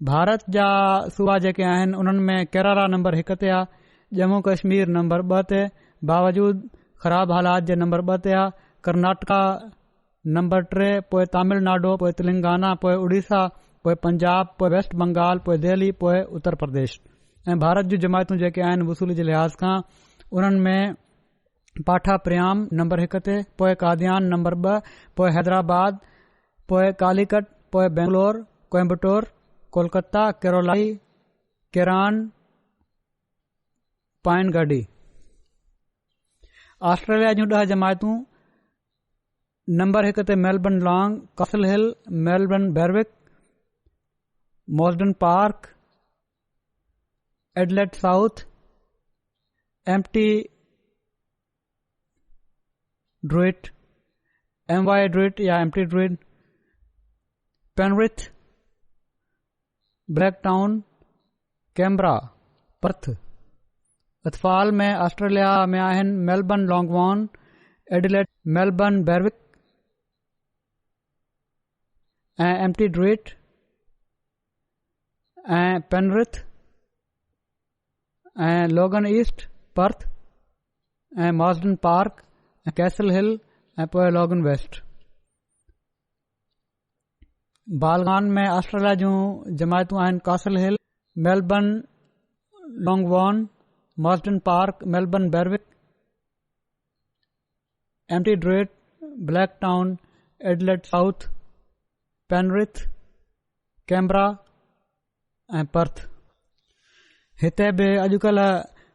भारत जा सूबा जेके आहिनि उन्हनि में केरला नंबर 1 ते आहे, जम्मू कश्मीर नंबर 2 ते बावजूद ख़राब हालात जे नंबर 2 ते आहे, कर्नाटका नंबर 3, पोइ तमिलनाडु, पोइ तेलंगाना, पोइ उड़ीसा, पोइ पंजाब, पोइ वेस्ट बंगाल, पोइ दिल्ली, पोइ उत्तर प्रदेश। ऐं भारत जूं जमायतूं जेके आहिनि वसूली जे लिहाज़ खां उन्हनि में पाठा प्रियाम नंबर 1 ते, पोइ कादियान नंबर 2, पोइ हैदराबाद, पोइ कालीकट, पोइ बेंगलोर, कोयम्बटूर, कोलकाता, केरोलाई, केरान, पाइनगढ़ी। ऑस्ट्रेलिया जूं 10 जमायतूं: नंबर 1 ते Melbourne long, Castle Hill, Melbourne Berwick, Marsden Park, Adelaide South, M T Druitt, MY Druitt या M T Druitt, Penrith, Blacktown, Canberra, Perth. अतफाल में ऑस्ट्रेलिया में आहिनि Melbourne Langwarrin, Adelaide, Melbourne Berwick ऐं एम्प्टी ड्रुइट ऐं पेनरिथ ऐं लोगन ईस्ट, पर्थ ऐं मॉसडन पार्क ऐं कैसल हिल ऐं पोइ लोगन वेस्ट। बालगान में ऑस्ट्रेलिया जूं जमायतूं आहिनि: Castle Hill, Melbourne Langwarrin, Marsden Park, Melbourne Berwick, M T Druitt, Blacktown, Adelaide South, Penrith, Canberra ऐं पर्थ। हिते बि अॼुकल्ह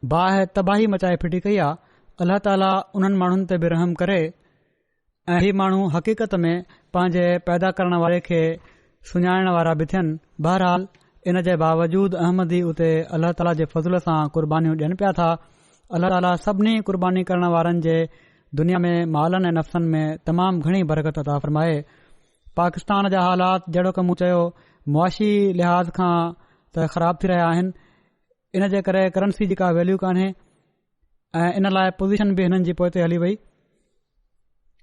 बाहि तबाही मचाए फिटी कई आहे। अल्लाह ताला उन्हनि माण्हुनि ते बि रहम करे ऐं ही माण्हू हक़ीक़त में पंहिंजे पैदा करण वारे खे सुञाणण वारा बि थियनि। बहरहाल इन जे बावजूद अहमदी उते अल्लाह ताला जे फज़ल सां क़ुर्बानीयूं ॾियनि पिया था। अल्लाह ताला सभिनी क़ुर्बानी करण वारनि जे दुनिया में मालनि ऐं नफ़्सनि में तमामु घणी बरकत अता फ़रमाए। पाकिस्तान जा हालात जहिड़ो की मूं चयो मुआशी लिहाज़ खां त ख़राब थी रहिया आहिनि। इन जे करे करंसी जी का वैल्यू कान्हे ऐं इन लाइ पोज़ीशन बि हिननि जी पोइ हली वई।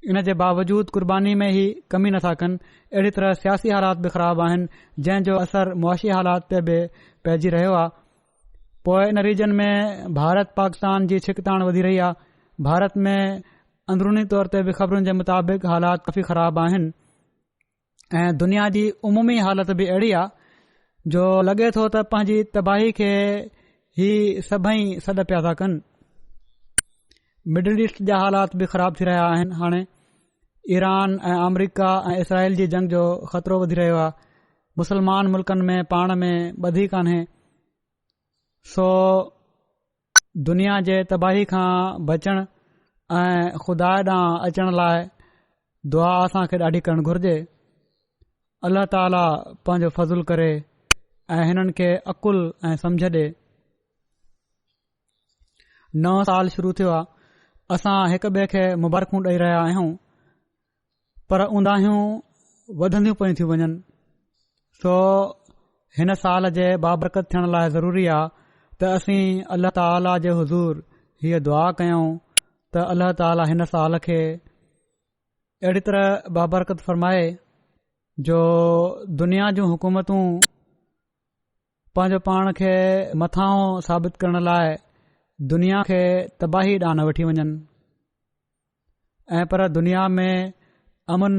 इन जे बावजूद क़ुर्बानी में ही कमी नथा कनि। अहिड़ी तरह सियासी हालात बि ख़राब आहिनि जंहिं जो असर मुआशी हालात ते बि पइजी रहियो आहे। पोइ इन रीजन में भारत पाकिस्तान जी छिकताण वधी रही आहे। भारत में अंदरूनी तौर ते बि ख़बरुनि जे मुताबिक़ हालात काफ़ी ख़राब आहिनि ऐं दुनिया जी उमूमी हालत बि अहिड़ी आहे जो लॻे थो त पंहिंजी तबाही खे ही सभई सॾ पिया था कनि। मिडल ईस्ट जा हालात बि ख़राब थी रहिया आहिनि। हाणे ईरान ऐं अमरीका ऐं इसराइल जी जंग जो ख़तरो वधी रहियो आहे। मुसलमान मुल्कनि में पाण में ॿधी कान्हे। सो दुनिया जे तबाही खां बचण ऐं ख़ुदा ॾांहुं अचण लाइ दुआ असांखे ॾाढी करणु घुर्जे। अल्लाह ताला पंहिंजो फज़ुल करे ऐं हिननि खे अकुल ऐं सम्झ ॾे। नओं साल शुरू थियो आहे। असां हिक ॿिए खे मुबारकूं ॾेई रहिया आहियूं, पर ऊंदाहियूं वधंदियूं पयूं थियूं वञनि। सो हिन साल जे बाबरकत थियण लाइ ज़रूरी आहे त असीं अल्लाह ताला जे हुज़ूर हीअ दुआ कयूं त अल्लाह ताला हिन साल खे अहिड़ी तरह बाबरकत फ़रमाए जो दुनिया जूं हुकूमतूं पंहिंजो पाण खे मथां साबित करण लाइ दुनिया खे तबाही ॾांहुं न वठी वञनि ऐं पर दुनिया में अमन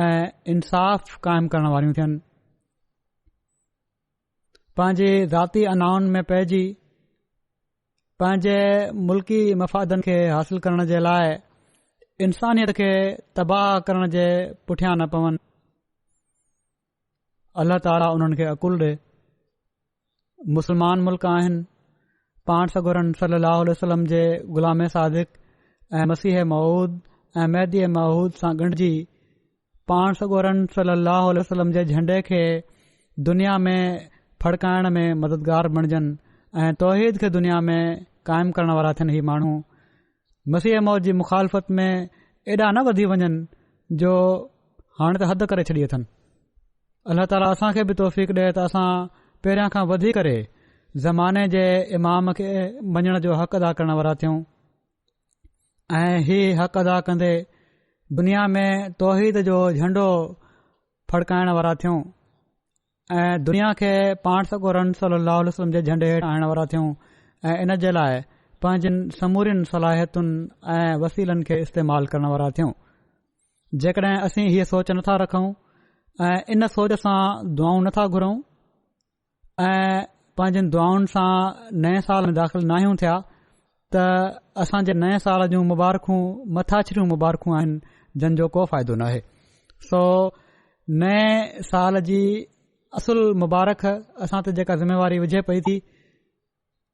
ऐं इंसाफ़ क़ाइमु करण वारियूं थियनि। पंहिंजी ज़ाती अनाउनि में पइजी पंहिंजे मुल्की मफ़ादनि खे हासिल करण जे लाइ इंसानियत खे तबाह करण जे पुठियां न पवनि। अल्लाह ताला उन्हनि खे अकुल ॾे। मुस्लमान मुल्क आहिनि। पाण सगोरन सल्लल्लाहु अलैहि वसल्लम जे ग़ुलाम सादिक ऐं मसीह मऊद ऐं महदी मऊद सां ॻंढिजी पाण सगोरन सल्लल्लाहु अलैहि वसल्लम जे झंडे खे दुनिया में फड़काइण में मददगार बणजनि ऐं तौहीद खे दुनिया में क़ाइमु करण वारा थियनि। ही माण्हू मसीह मौत जी मुखालफ़त में एॾा न वधी वञनि जो हाणे त हद करे छॾी अथनि। अल्लाह ताला असांखे बि तौफ़ीक़ ॾे त असां पहिरियां खां वधी करे ज़माने जे इमाम खे मञण जो हक़ अदा करण वारा थियूं ऐं हीउ हक़ अदा कंदे दुनिया में तौहीद जो झंडो फड़काइण वारा थियूं ऐं दुनिया खे पाण सगोरन सल्लल्लाहु अलैहि वसल्लम जे झंडे हेठि आणण वारा थियूं ऐं इन जे लाइ पंहिंजनि समूरियुनि सलाहियतुनि ऐं वसीलनि खे इस्तेमालु करण वारा थियूं। जेकॾहिं असीं हीअ सोच नथा रखूं ऐं इन सोच सां दुआऊं नथा घुरूं ऐं पंहिंजनि दुआउनि सां नए साल में दाख़िल नाहियूं थिया त असांजे नए साल जूं मुबारकूं मथाछरियूं मुबारकूं आहिनि जंहिंजो को फ़ाइदो न आहे। सो नए साल जी असुल मुबारक असां ते जेका ज़िम्मेवारी विझे पई थी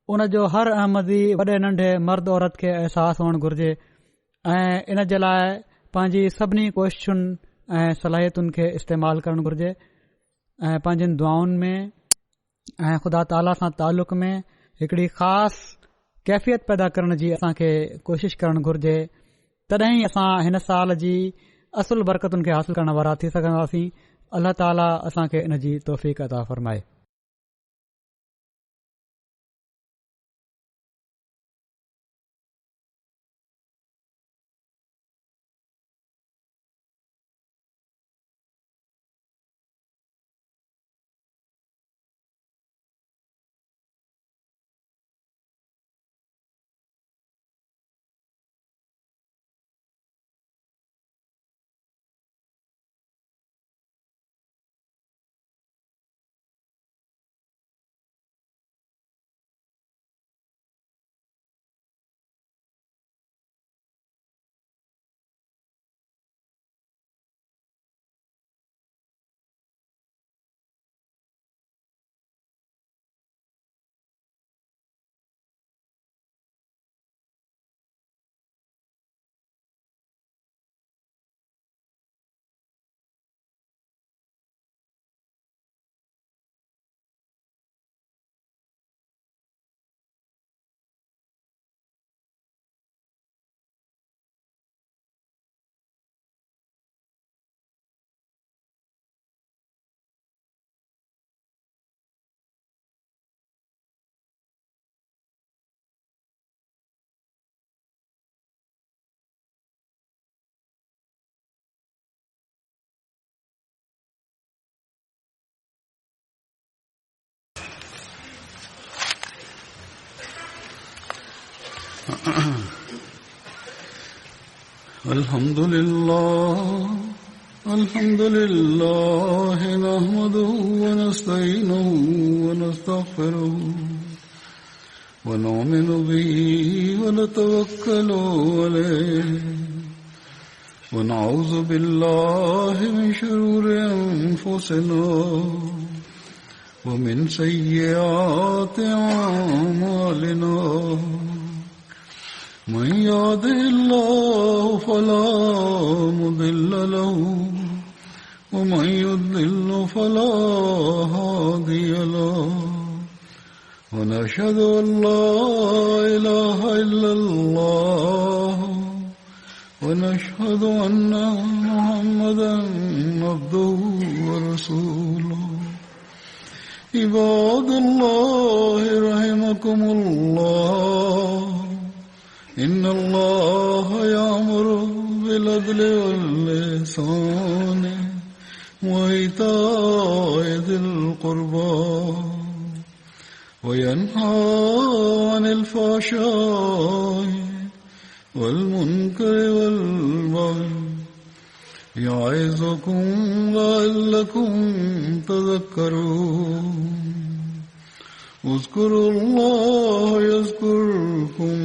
उन जो हर अहमदी वॾे नंढे मर्द औरत खे अहसासु हुअणु घुर्जे ऐं इन जे लाइ पंहिंजी सभिनी कोशिशुनि ऐं सलाहियतुनि खे इस्तेमालु करणु घुर्जे ऐं पंहिंजनि दुआउनि में ऐं ख़ुदा ताला सां ताल्लुक़ में हिकड़ी ख़ासि कैफ़ियत पैदा करण जी असांखे कोशिश करणु घुर्जे। तॾहिं असां हिन साल जी असुल बरकतुनि खे हासिल करण वारा थी सघंदासीं। अल्लाह ताला असांखे इन जी तौफ़ीक़ अता फ़रमाए। الحمد لله نحمده ونستعينه ونستغفره ونؤمن به ونتوكل عليه ونعوذ بالله من شرور أنفسنا ومن سيئات أعمالنا من يهده الله فلا مضل له ومن يضلل فلا هادي له ونشهد أن لا إله إلا الله ونشهد أن محمدا عبده ورسوله عباد الله رحمكم الله إن الله يأمر بالعدل والإحسان وإيتاء ذي القربى وينهى عن الفحشاء والمنكر والبغي يعظكم لعلكم تذكرون اذكروا الله يذكركم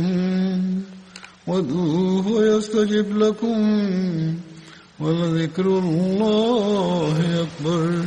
وادعوه يستجب لكم ولذكر الله أكبر